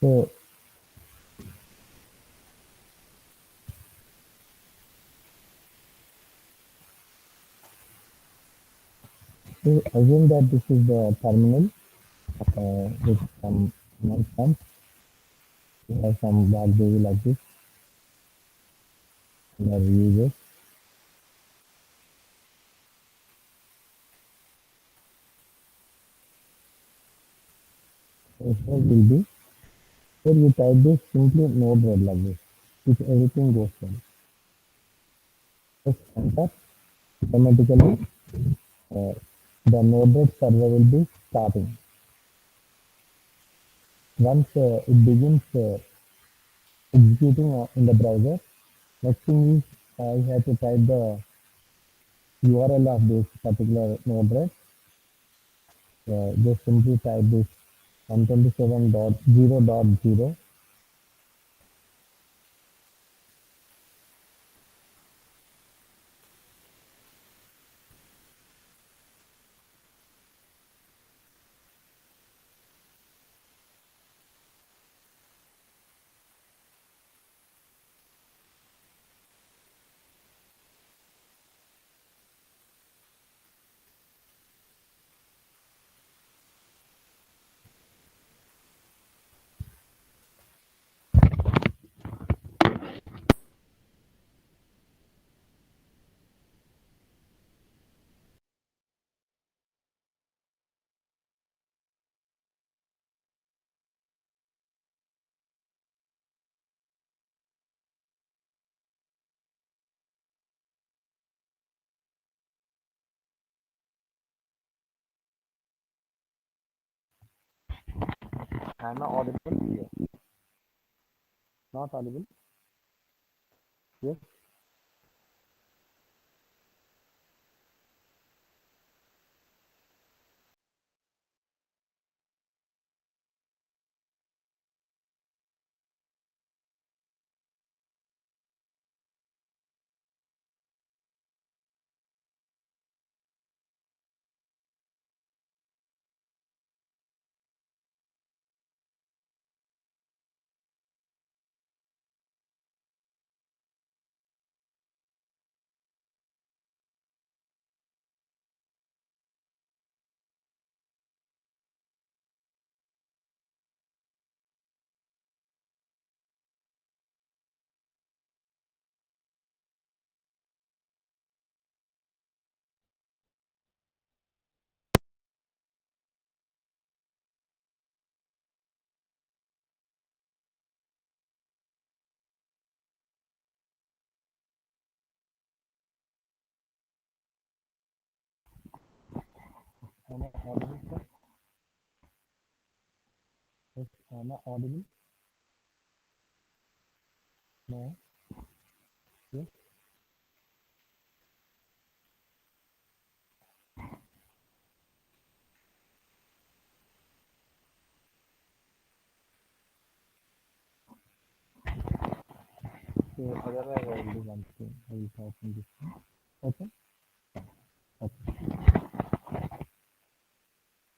C: So, so assume that this is the terminal with some command prompts. We have some BlackBerry like this and our users. So here will be, here you type this simply Node-RED like this. If everything goes well, just enter. Automatically, uh, the Node-RED server will be starting. Once it begins executing in the browser, next thing is you have to type the URL of this particular Node-RED. Just simply type this 127.0.0. Am I audible here? Not audible? Yes. Am I audible, sir? Yes, am I audible? No. Yes. So otherwise I will do one thing. I will type in this one. Okay. Okay.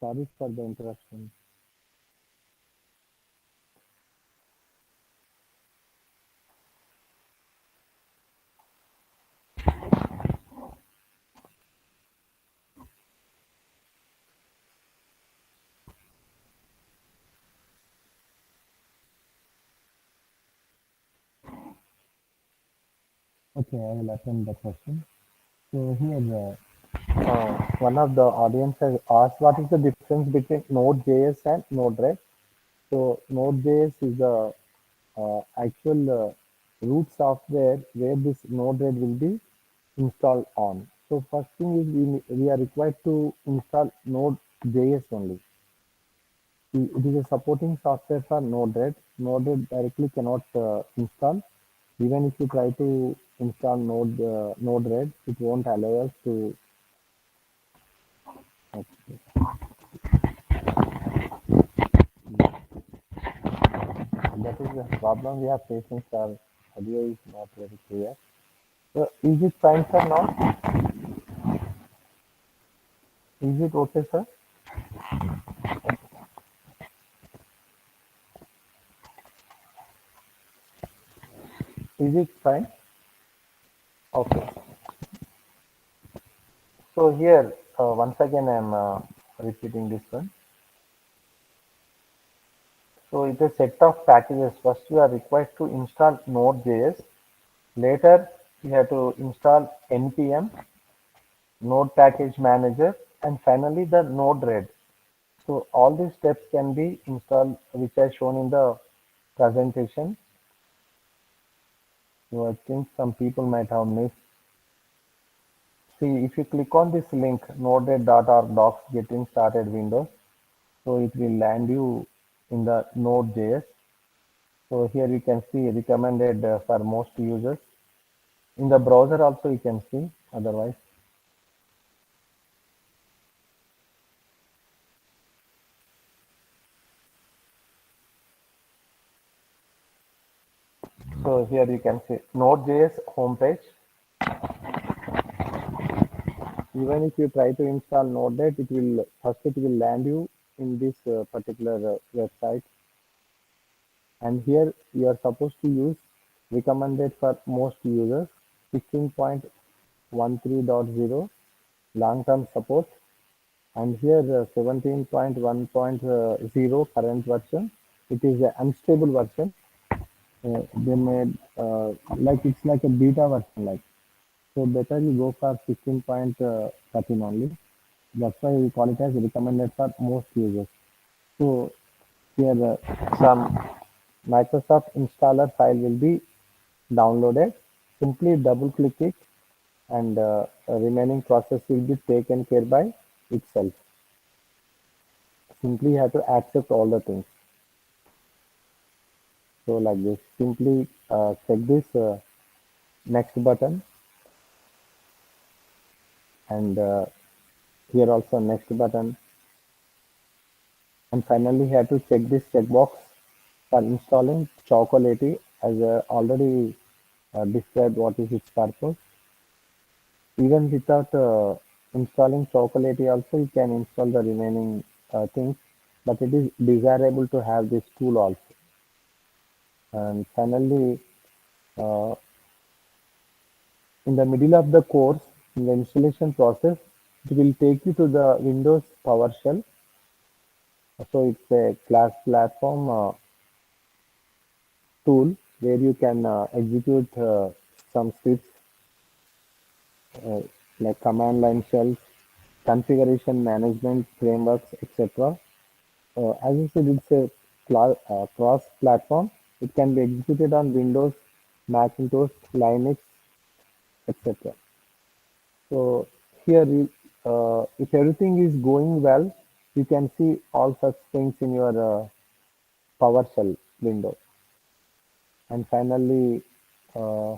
C: Sorry for the interruption. Okay, I will attend the question. So here, one of the audience has asked what is the difference between Node.js and Node-RED. So Node.js is the actual root software where this Node-RED will be installed on. So first thing is we are required to install Node.js only. It is a supporting software for Node-RED. Node-RED directly cannot install. Even if you try to install Node-RED, it won't allow us to. Okay. That is the problem we are facing, sir. Audio is not very clear. So is it fine, sir, now? Is it okay, sir? Is it fine? Okay. So here, once again, I'm repeating this one. So it's a set of packages. First, you are required to install Node.js. Later, you have to install npm, Node Package Manager, and finally the Node-RED. So all these steps can be installed, which are shown in the presentation. So I think some people might have missed. See, if you click on this link, node.red.org docs getting started Windows, so it will land you in the Node.js. So here you can see recommended for most users. In the browser also you can see otherwise. So here you can see Node.js homepage. Even if you try to install Node.js, it will land you in this particular website. And here you are supposed to use recommended for most users 16.13.0 long-term support, and here 17.1.0 current version. It is an unstable version. They made like it's like a beta version, like, so better you go for 16.13 only. That's why we call it as recommended for most users. So here some Microsoft installer file will be downloaded. Simply double click it and remaining process will be taken care by itself. Simply you have to accept all the things. So like this, simply check this next button, and here also next button, and finally you have to check this checkbox for installing Chocolatey, as already described what is its purpose. Even without installing Chocolatey also you can install the remaining things, but it is desirable to have this tool also. And finally, uh, in the middle of the course, in the installation process, it will take you to the Windows PowerShell. So it's a class platform tool where you can execute some scripts uh, like command line shells, configuration management frameworks, etc. As I said, it's a cross platform. It can be executed on Windows, Macintosh, Linux, etc. So here if everything is going well, you can see all such things in your PowerShell window. And finally, uh,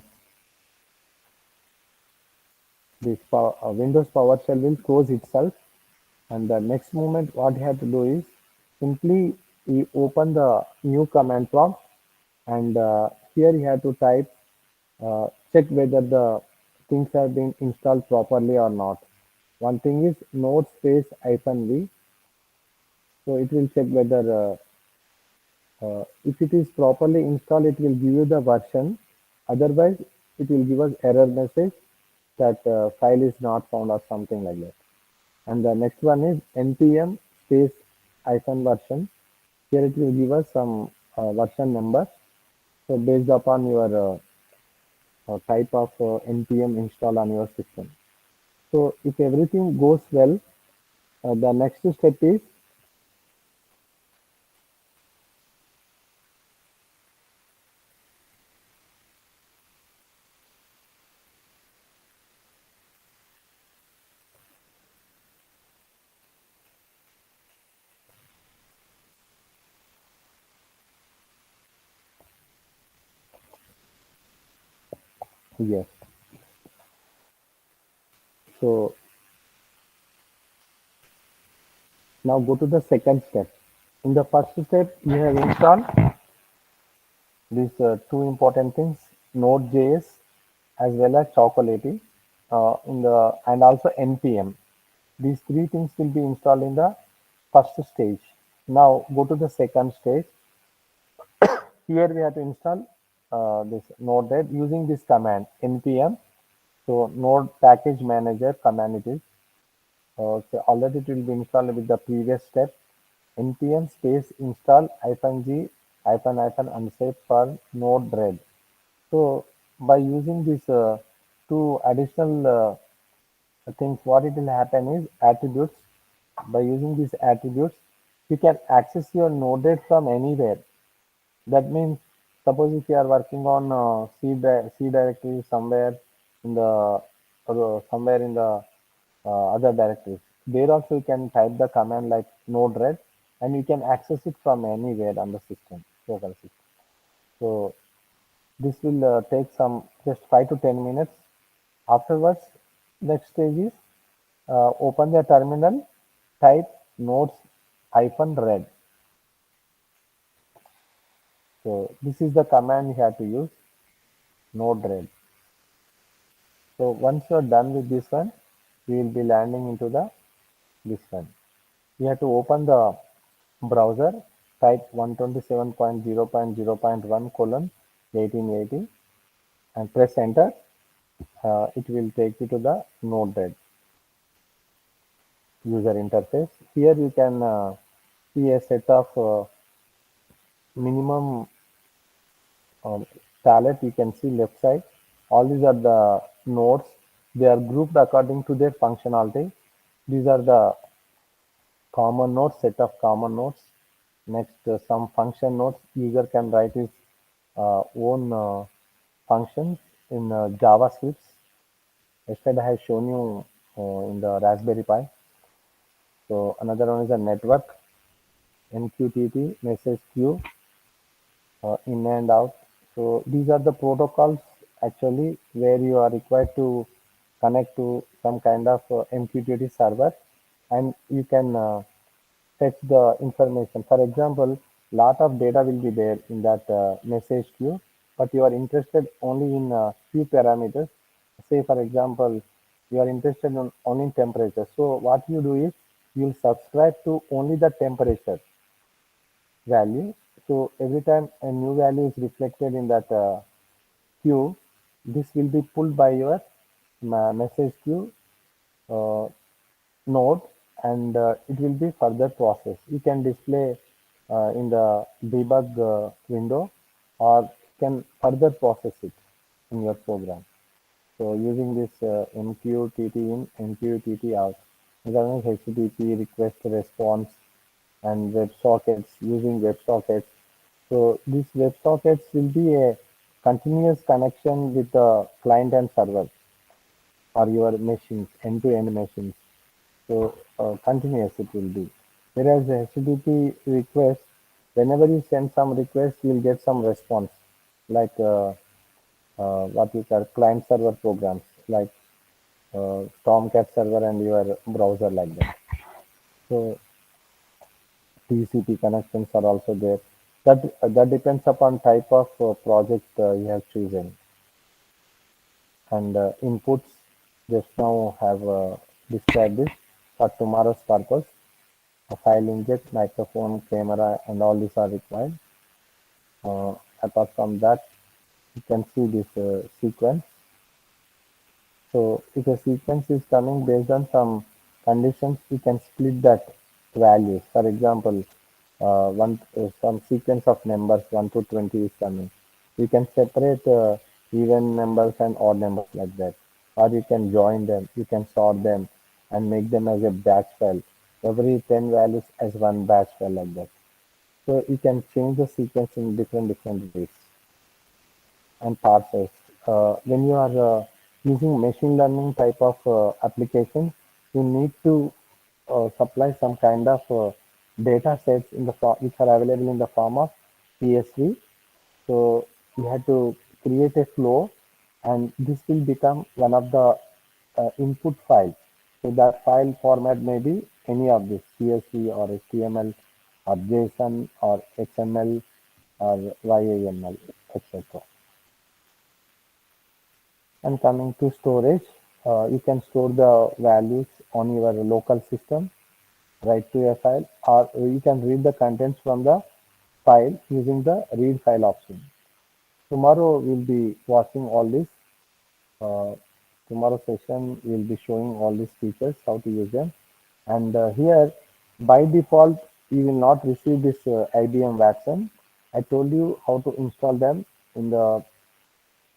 C: Windows PowerShell will close itself. And the next moment, what you have to do is simply you open the new command prompt, and here you have to type check whether the things have been installed properly or not. One thing is node space -v, so it will check whether if it is properly installed, it will give you the version. Otherwise, it will give us error message that file is not found or something like that. And the next one is npm space -version. Here it will give us some version number. So based upon your type of npm install on your system. So if everything goes well, the next step is yes. So now go to the second step. In the first step, you have installed these two important things, Node.js as well as Chocolatey, in the and also npm. These three things will be installed in the first stage. Now go to the second stage. Here we have to install this Node.js using this command npm. So Node Package Manager command it is. So already it will be installed with the previous step. npm space install -g unsafe for Node-RED. So by using these two additional things, what it will happen is attributes. By using these attributes, you can access your Node-RED from anywhere. That means, suppose if you are working on C directory somewhere in the other directories, there also you can type the command like node-red, and you can access it from anywhere on the system, local system. So this will take some just 5 to 10 minutes. Afterwards, next stage is open the terminal, type nodes -red. So this is the command you have to use, node-red. So once you're done with this one, we will be landing into this one. You have to open the browser, type 127.0.0.1:1880 and press enter. It will take you to the Node-RED user interface. Here you can see a set of minimum palette. You can see left side. All these are the nodes. They are grouped according to their functionality. These are the common nodes, set of common nodes. Next, some function nodes. User can write his own functions in JavaScript. Yesterday I have shown you in the Raspberry Pi. So another one is a network, MQTT, message queue, in and out. So these are the protocols actually where you are required to connect to some kind of MQTT server, and you can fetch the information. For example, lot of data will be there in that message queue, but you are interested only in few parameters. Say for example, you are interested in only in temperature. So what you do is you will subscribe to only the temperature value. So every time a new value is reflected in that queue, this will be pulled by your message queue uh, node, and it will be further processed. You can display in the debug window, or can further process it in your program. So using this MQTT in, MQTT out, then HTTP request response and WebSockets, using WebSockets. So these WebSockets will be a continuous connection with the client and server or your machines, end-to-end machines. So continuous it will be. Whereas the HTTP request, whenever you send some request, you'll get some response, like what you call client server programs, like Tomcat server and your browser like that. So TCP connections are also there. That depends upon type of project you have chosen. And inputs just now have described this for tomorrow's purpose. A file inject, microphone, camera, and all these are required. Apart from that, you can see this sequence. So if a sequence is coming based on some conditions, we can split that values. For example, some sequence of numbers 1 to 20 is coming. You can separate even numbers and odd numbers like that, or you can join them. You can sort them and make them as a batch file. Every 10 values as one batch file like that. So you can change the sequence in different ways and parsers. When you are using machine learning type of application, you need to supply some kind of data sets which are available in the form of CSV. So you have to create a flow, and this will become one of the input files. So that file format may be any of this CSV or HTML or JSON or XML or YAML, etc. And coming to storage, you can store the values on your local system, write to a file, or you can read the contents from the file using the read file option. Tomorrow we'll be watching all this. Uh, Tomorrow session we'll be showing all these features, how to use them. And here, by default, you will not receive this IBM Watson. I told you how to install them in the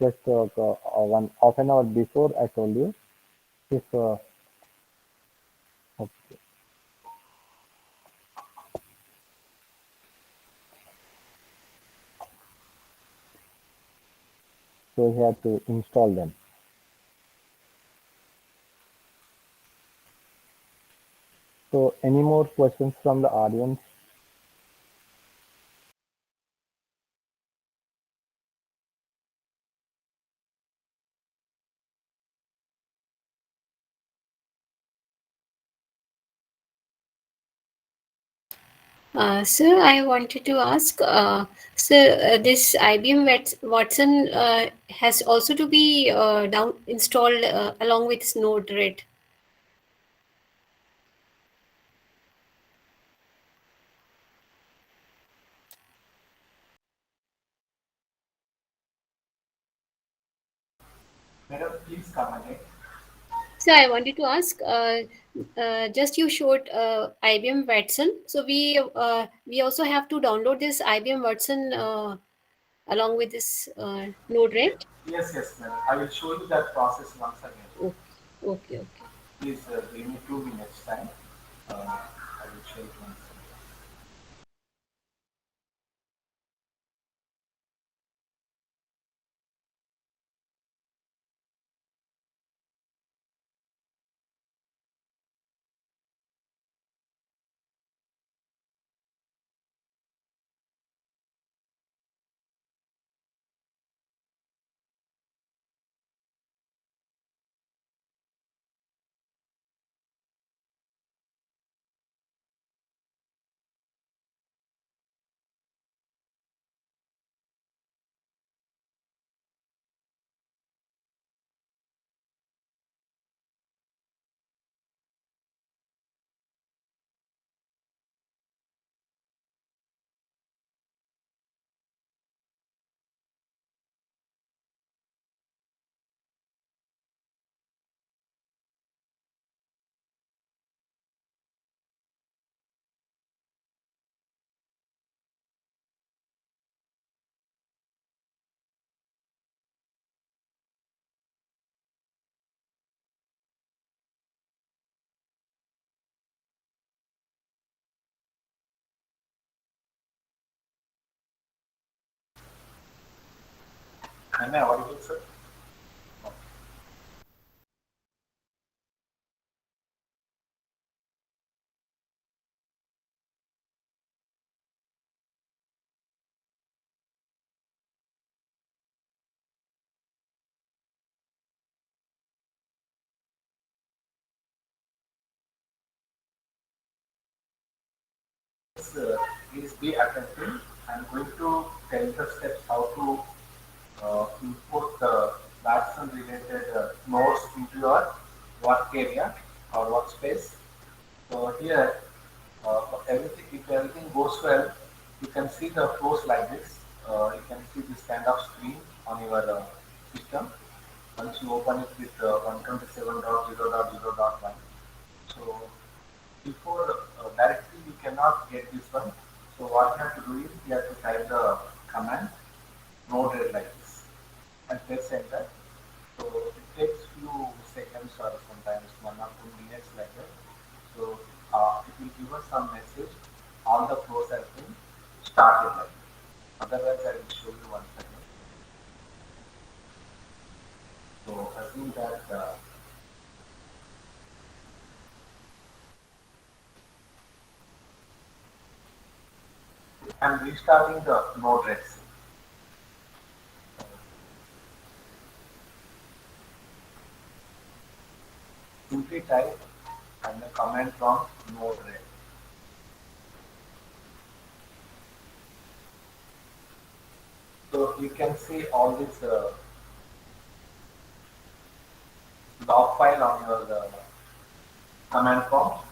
C: just one half an hour before. I told you if okay, so you have to install them. So any more questions from the audience?
B: Sir, I wanted to ask, sir, this IBM Watson has also to be down installed along with Node-RED.
D: Madam, please come again.
B: So I wanted to ask, just you showed IBM Watson. So we also have to download this IBM Watson along with this Node-RED.
D: Yes, madam. I will show you that process once again.
B: Okay, okay, okay.
D: Please give me 2 minutes time. I will show it once again. Am I audible, sir? please be attentive. I'm going to tell the steps how to input Watson related nodes into your work area or workspace. So here, if everything goes well, you can see the flows like this. You can see this kind of screen on your system once you open it with 127.0.0.1. So before directly you cannot get this one. So what you have to do is you have to type the command node red like this and press enter. So it takes few seconds or sometimes 1 or 2 minutes like that. So it will give us some message. All the flows have been started like that. Otherwise, I will show you once again. So assume that I'm restarting the node red. Simply type and the command from node red. So you can see all this log file on your command prompt,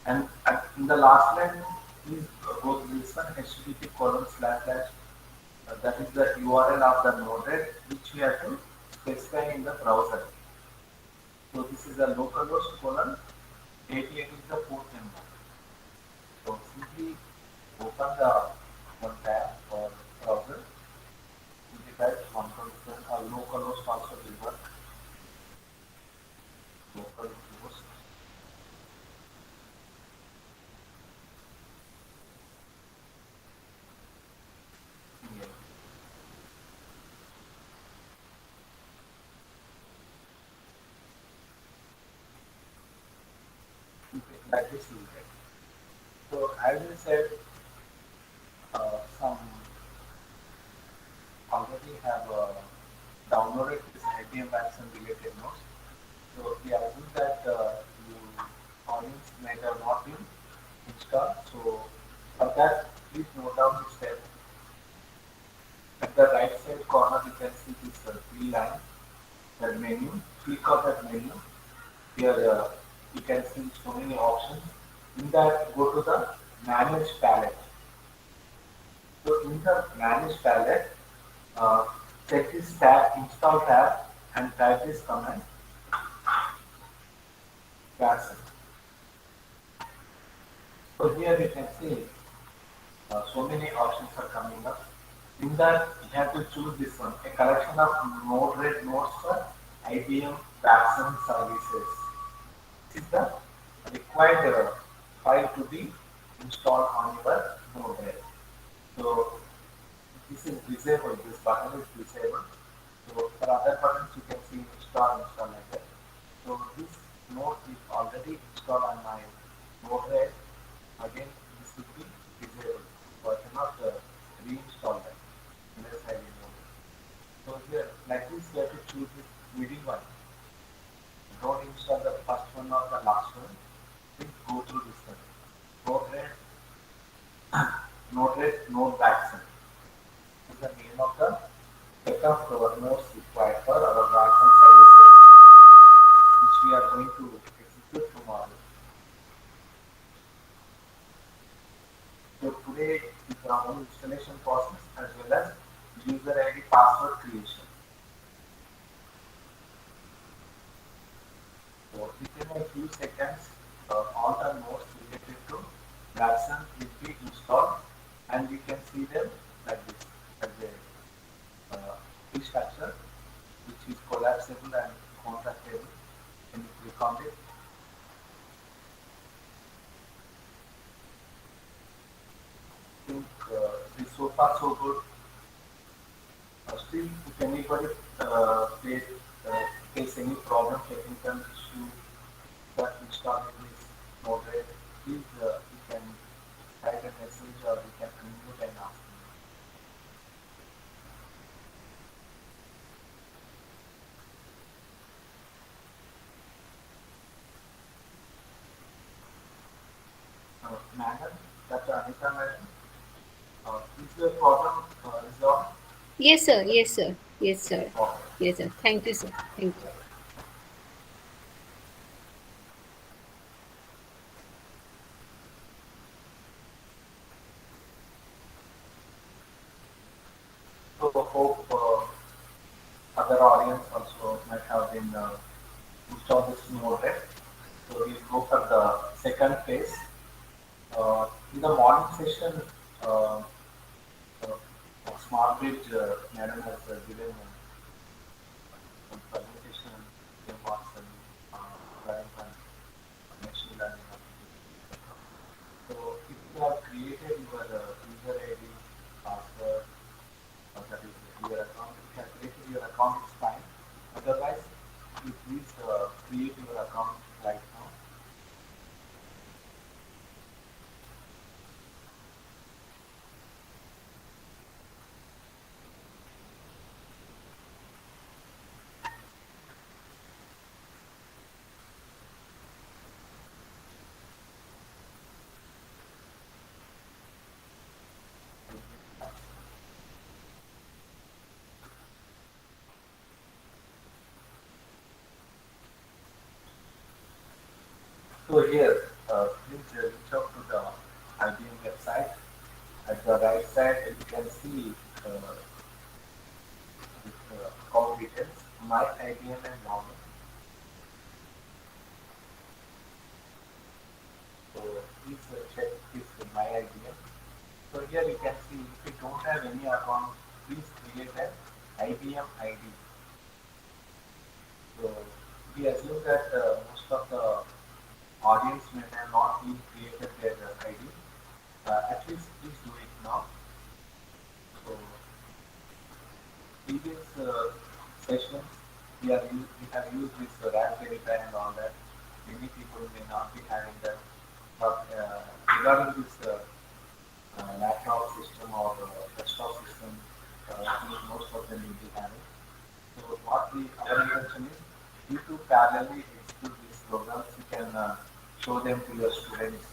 D: and in the last line, please go to this one http:// that is the URL of the node which we have to specify in the browser. So this is a localhost colon 88 is the port number. So simply open the one tab or browser. Simply type 127 or localhost also will work. Localhost. Yeah. Like this you will get. So as I said, some already have downloaded this IBM Watson related notes. So we assume that you audience might have not been installed. So for that, please note down the step. At the right side corner, you can see this three line, that menu. Click on that menu. Here you can see so many options. In that, go to the Manage Palette. So in the Manage Palette, check this tab, Install tab, and type this command, Watson. So here you can see so many options are coming up. In that, you have to choose this one, a collection of Node-RED nodes for IBM Watson services. This is the required file to be installed on your Node-RED. So this is disabled, this button is disabled. So for other buttons you can see install like that. So this node is already installed on my Node-RED. Again, this will be disabled. So I cannot reinstall that unless I remove it. So here, like this, you have to choose this leading one. Don't install the first one or the last one. Please go through this one. Node-RED, Node Watson is the name of the set of nodes required for our Watson services, which we are going to execute tomorrow. So today is our own installation process as well as user ID password creation. So within a few seconds, all the nodes related to Watson will be installed, and you can see them like this as a tree structure, which is collapsible and contractable. When you click on it, I think this so far so good. Still, if anybody face any problem, technical issue that installing this Node-RED, please you can write a message or you can unmute and ask me. Madam, that the problem resolved?
B: Yes, sir. Yes, sir. Yes, sir.
D: Okay.
B: Yes, sir. Thank you, sir. Thank you.
D: So hope other audience also might have been installed this node, right? So we'll go for the second phase. In the morning session, uh, Smart Bridge madam has given some presentation frameworks and learning and machine learning applications. So if you have created your user ID, password, that is your account, if you have created your account, it's fine. Otherwise, you please create your account right now. So here, please reach out to the IBM website. At the right side, you can see this account details, my IBM and login. So please check this my IBM. So here you can see if you don't have any account, please create an IBM ID. So we assume that most of the audience may have not been created their ID. At least please do it now. So previous sessions we have used this Raspberry Pi and all that. Many people may not be having that, but regarding this laptop system or desktop system, most of them will be having. So what our intention is, you to parallelly execute these programs, you can show them to your students,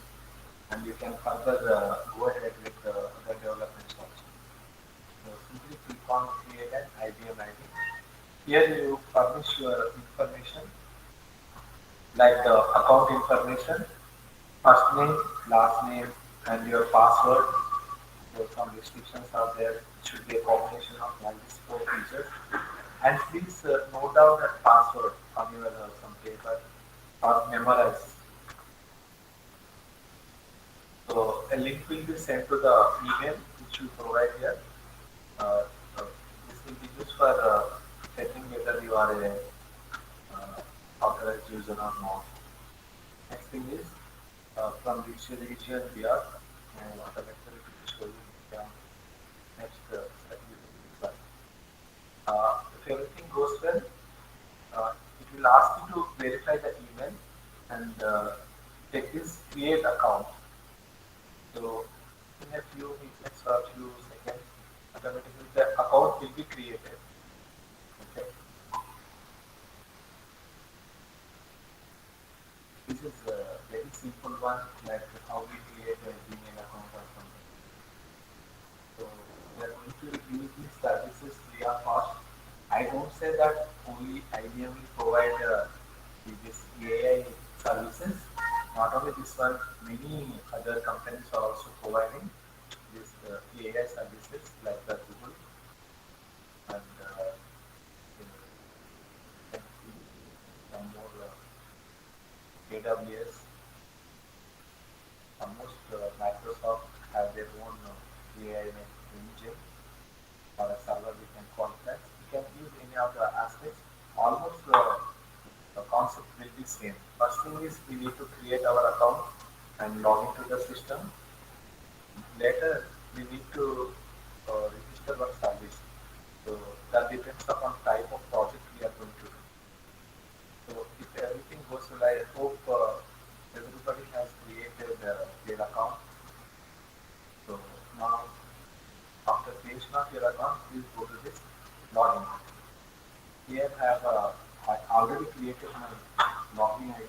D: and you can further go ahead with other developments also. So simply click on create an IBM ID. Here you publish your information like the account information, first name, last name, and your password. So some restrictions are there. It should be a combination of all these four features. And please note down that password on your some paper or memorize. So a link will be sent to the email which you provide here. Uh, uh, this will be used for checking whether you are a authorized user or not. Next thing is from which region we are, and automatically it will show you the next step you will be. If everything goes well, it will ask you to verify the email and take this create account. So in a few minutes or few seconds, automatically the account will be created. Okay. This is a very simple one, like how we create a Gmail account or something. So we are going to use these services free of cost. I don't say that only IBM will provide this AI services. Not only this one, many other companies are also providing these AI services like the Google and some more AWS. Almost Microsoft have their own AI engine or a server we can call that. We can use any of the aspects. Almost the concept will be same. First thing is we need to create our account and log into the system. Later we need to register one service. So that depends upon type of project we are going to do. So if everything goes well, I hope everybody has created their account. So now after creation of your account, please go to this login. Here I already created my login ID.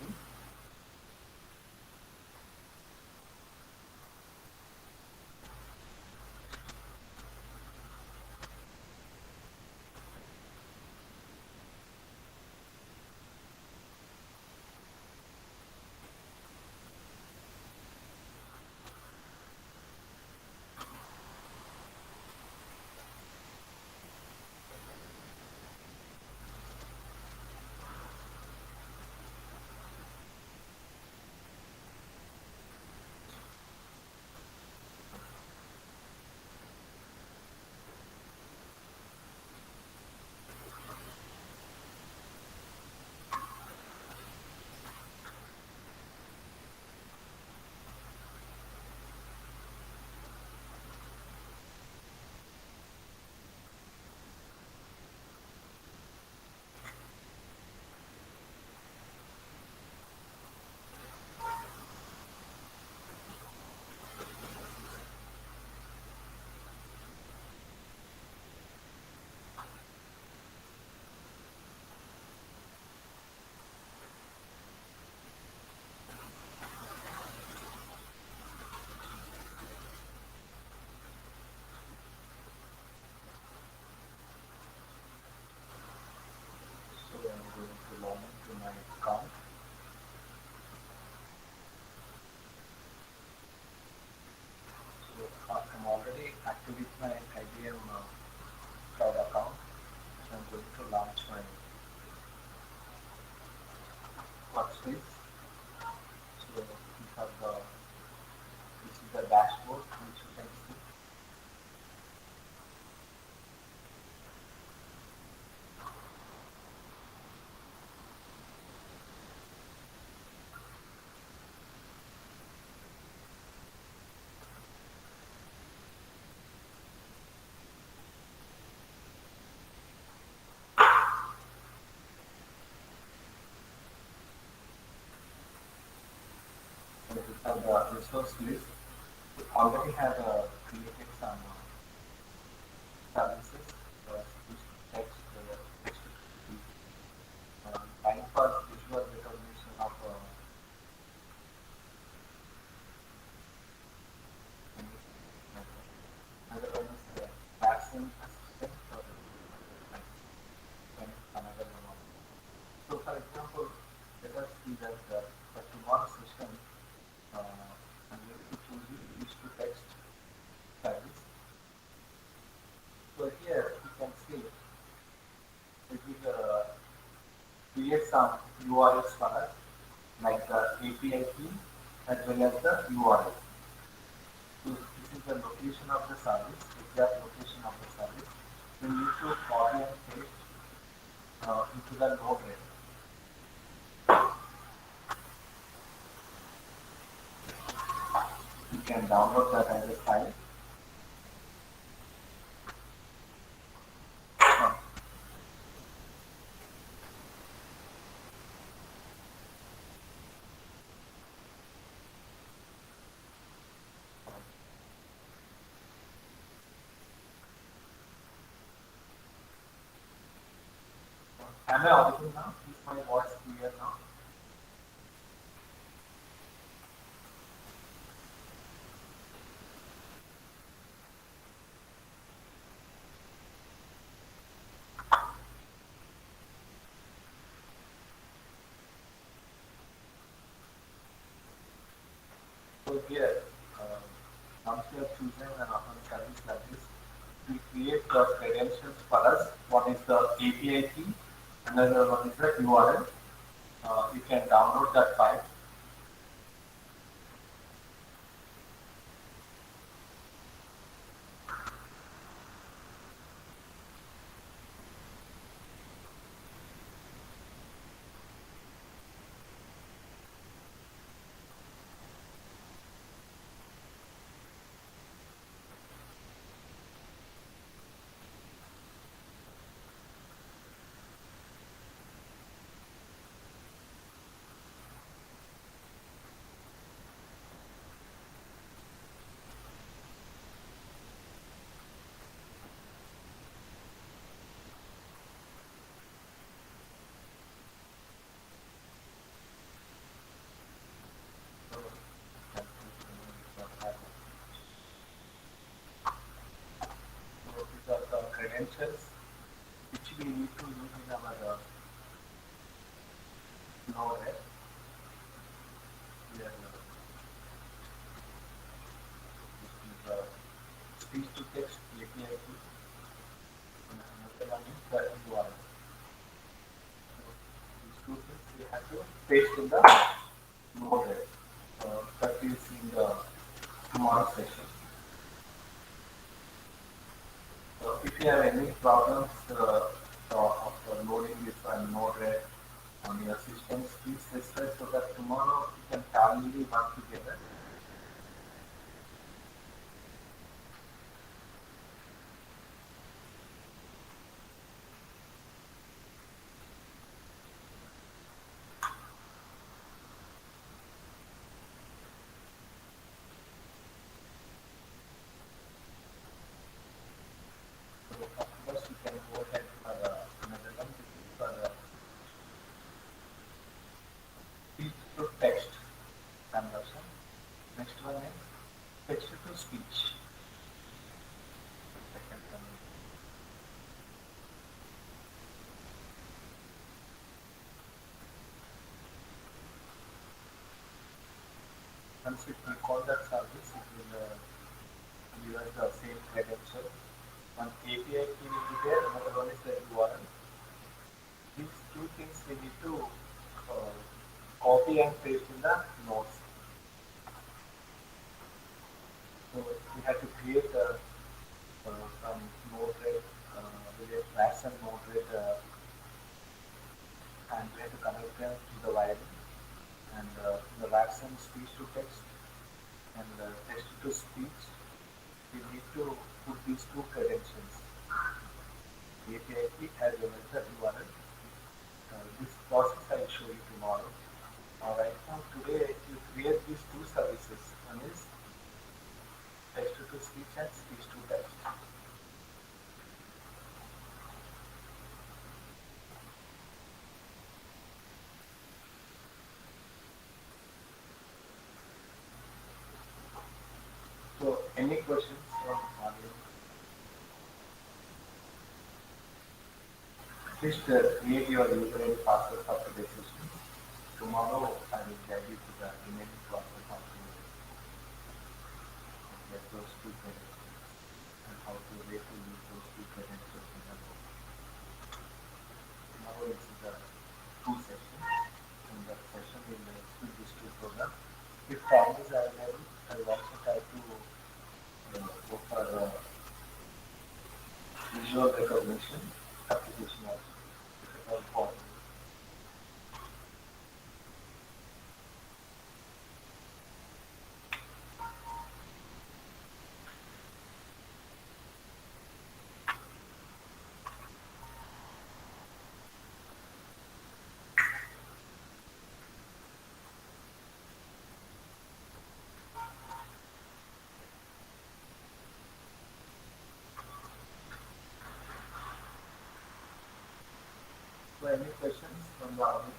D: please. So this is the dashboard which you can see. So these are the resource list. We already have created some services, speech to text, text to speech, time for visual recognition of another one is vaccine assistant or another one. So for example, let us see that for tomorrow's session, I'm going to choose speech to text service. So here you can see it will create some URLs for us, like the API key as well as the URL. So this is the location of the service, exact location of the service. We need to copy and paste into the Node.js. You can download that as a file. Am I audible now? Is my voice clear now? So here, once we have chosen an open service like this, we create the credentials for us. One is the API key, another one is the URL. You can download that file. So these are the credentials which we need to use in our Node.js. Here, this is the speech to text API key, and another one is the URL. So these two things we have to paste in the Node.js. That is in the tomorrow session. So if you have any problems of loading this Node.js on your systems, please request so that tomorrow you can parallelly work together. So first you can go ahead for another one. This is for speech to text conversion. Next one is text to speech. Second one. Once you call that service, it will give us the same credential. One API key will be there, another one is the URL. These two things we need to copy copy and paste in the notes. So we have to create some Node-RED, with tracks and Node-RED, and we have to connect them to the wiring. And the Watson speech to text and text to speech, we need to put these two credentials, API key as well as the URL. This process I will show you tomorrow. Right now, today, you create these two services. One is text to speech and speech to text. So, any questions from audience? Please create your user and password for today's session. Tomorrow, I will guide you to the remaining process of get those two credentials and how to way to use those two credentials in the book. Tomorrow is the two sessions. In the session, we will explain these two programs. If time is available, I will also try to go for visual recognition application also, if at all possible. So, any questions from the audience?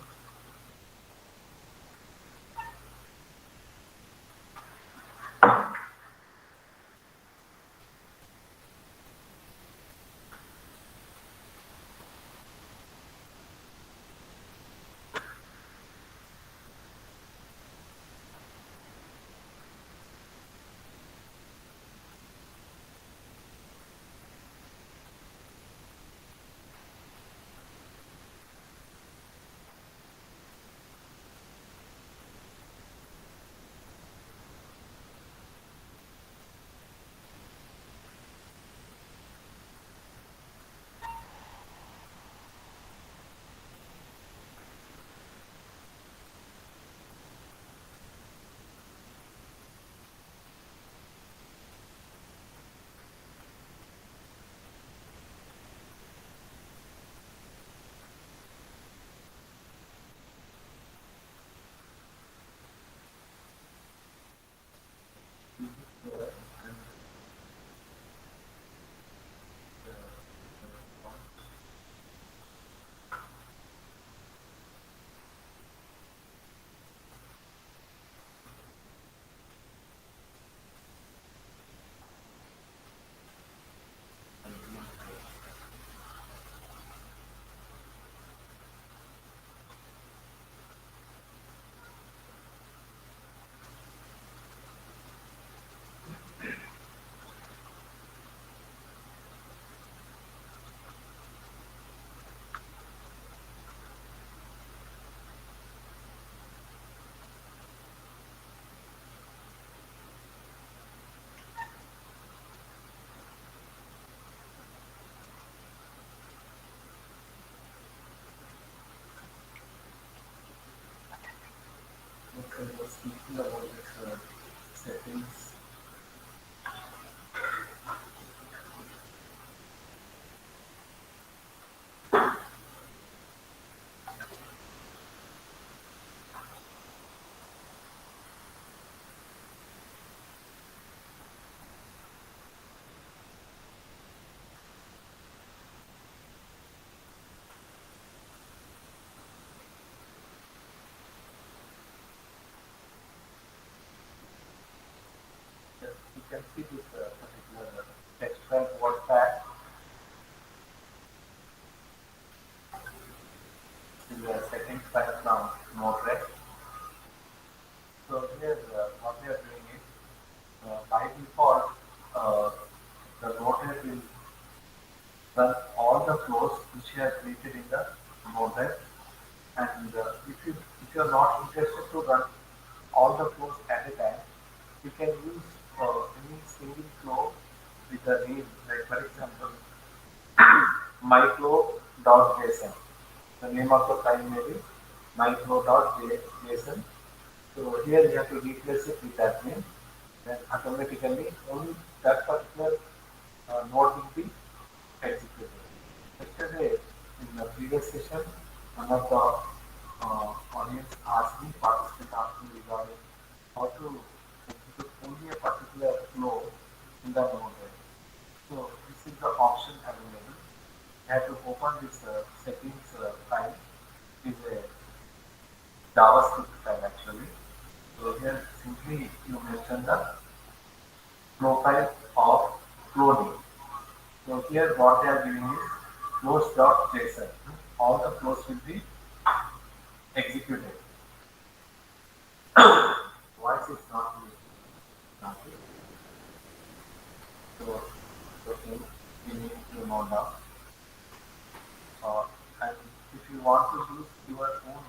D: Okay, was speaking about this settings. Yes, you can see this particular text file WordPad in the second file from Node-RED. So here, what we are doing is, by default, the Node-RED will run all the flows which we have created in the Node-RED, And if you're not interested to run all the flows at a time, you can use any single flow with the name, like for example, myflow.json. The name of the file may be myflow.json. So here you have to replace it with that name, then automatically only that particular node will be executed. Yesterday, in the previous session, one of the audience asked me, participant asked me regarding how to execute only a particular flow in the node. So this is the option available. You have to open this settings file. It is a JavaScript file actually. So here simply you mention the profile of flow name. So here what they are giving is flows.json. All the flows will be executed. Voice is not really. So okay, we need to know now. And if you want to use your own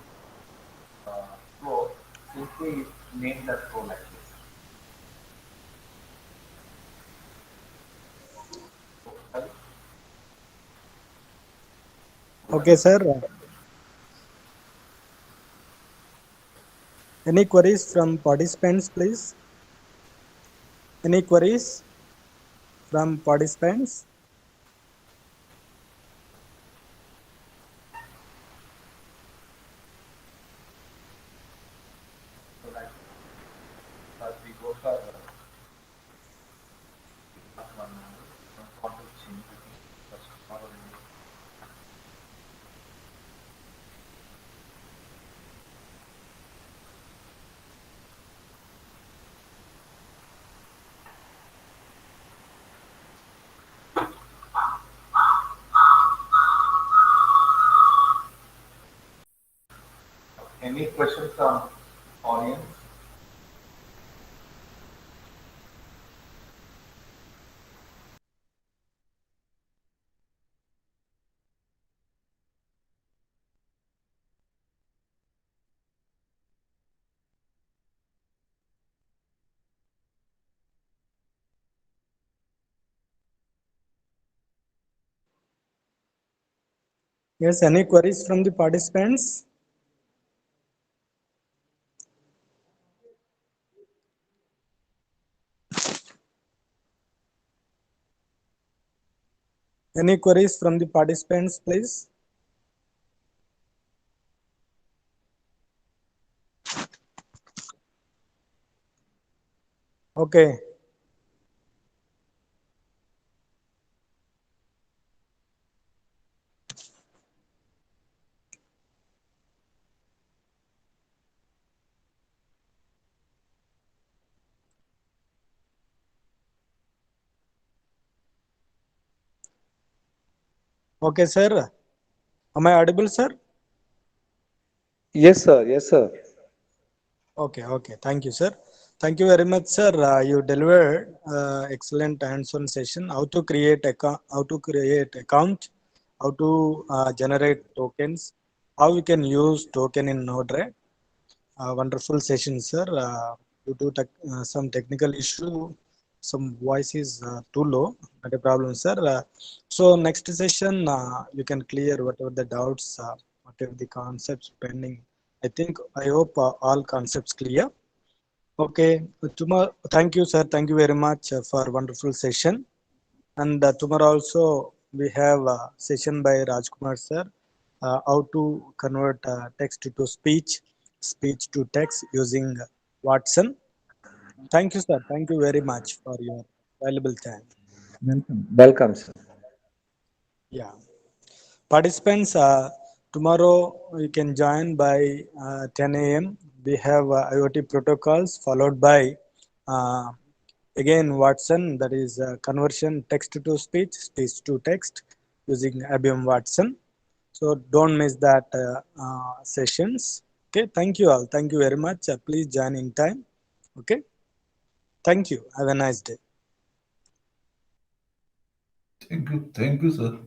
D: flow, simply name that flow like this. Okay.
A: Okay, sir. Any queries from participants, please? Any queries from participants?
D: So like as we go further, part one now, don't want to change the thing, just follow me. Any questions from audience?
A: Yes, any queries from the participants? Any queries from the participants, please? Okay. Okay, sir. Am I audible, sir?
E: Yes, sir. Yes, sir.
A: Okay, okay. Thank you, sir. Thank you very much, sir. You delivered excellent hands-on session. How to create account, how to generate tokens, how we can use token in Node-RED. Wonderful session, sir. Due to some technical issue, some voice is too low. Not a problem, sir. So next session, you can clear whatever the doubts, whatever the concepts pending. I hope all concepts clear. Okay. Tomorrow, thank you, sir. Thank you very much for wonderful session. And tomorrow also we have a session by Rajkumar sir, how to convert text to speech, speech to text using Watson. Thank you, sir. Thank you very much for your valuable time.
E: Welcome. Welcome, sir.
A: Yeah. Participants, tomorrow you can join by 10 a.m. We have IoT protocols followed by uh, again Watson, that is conversion text to speech, speech to text using IBM Watson. So don't miss that sessions. Okay, thank you all. Thank you very much. Please join in time. Okay, thank you. Have a nice day.
F: Thank you, sir.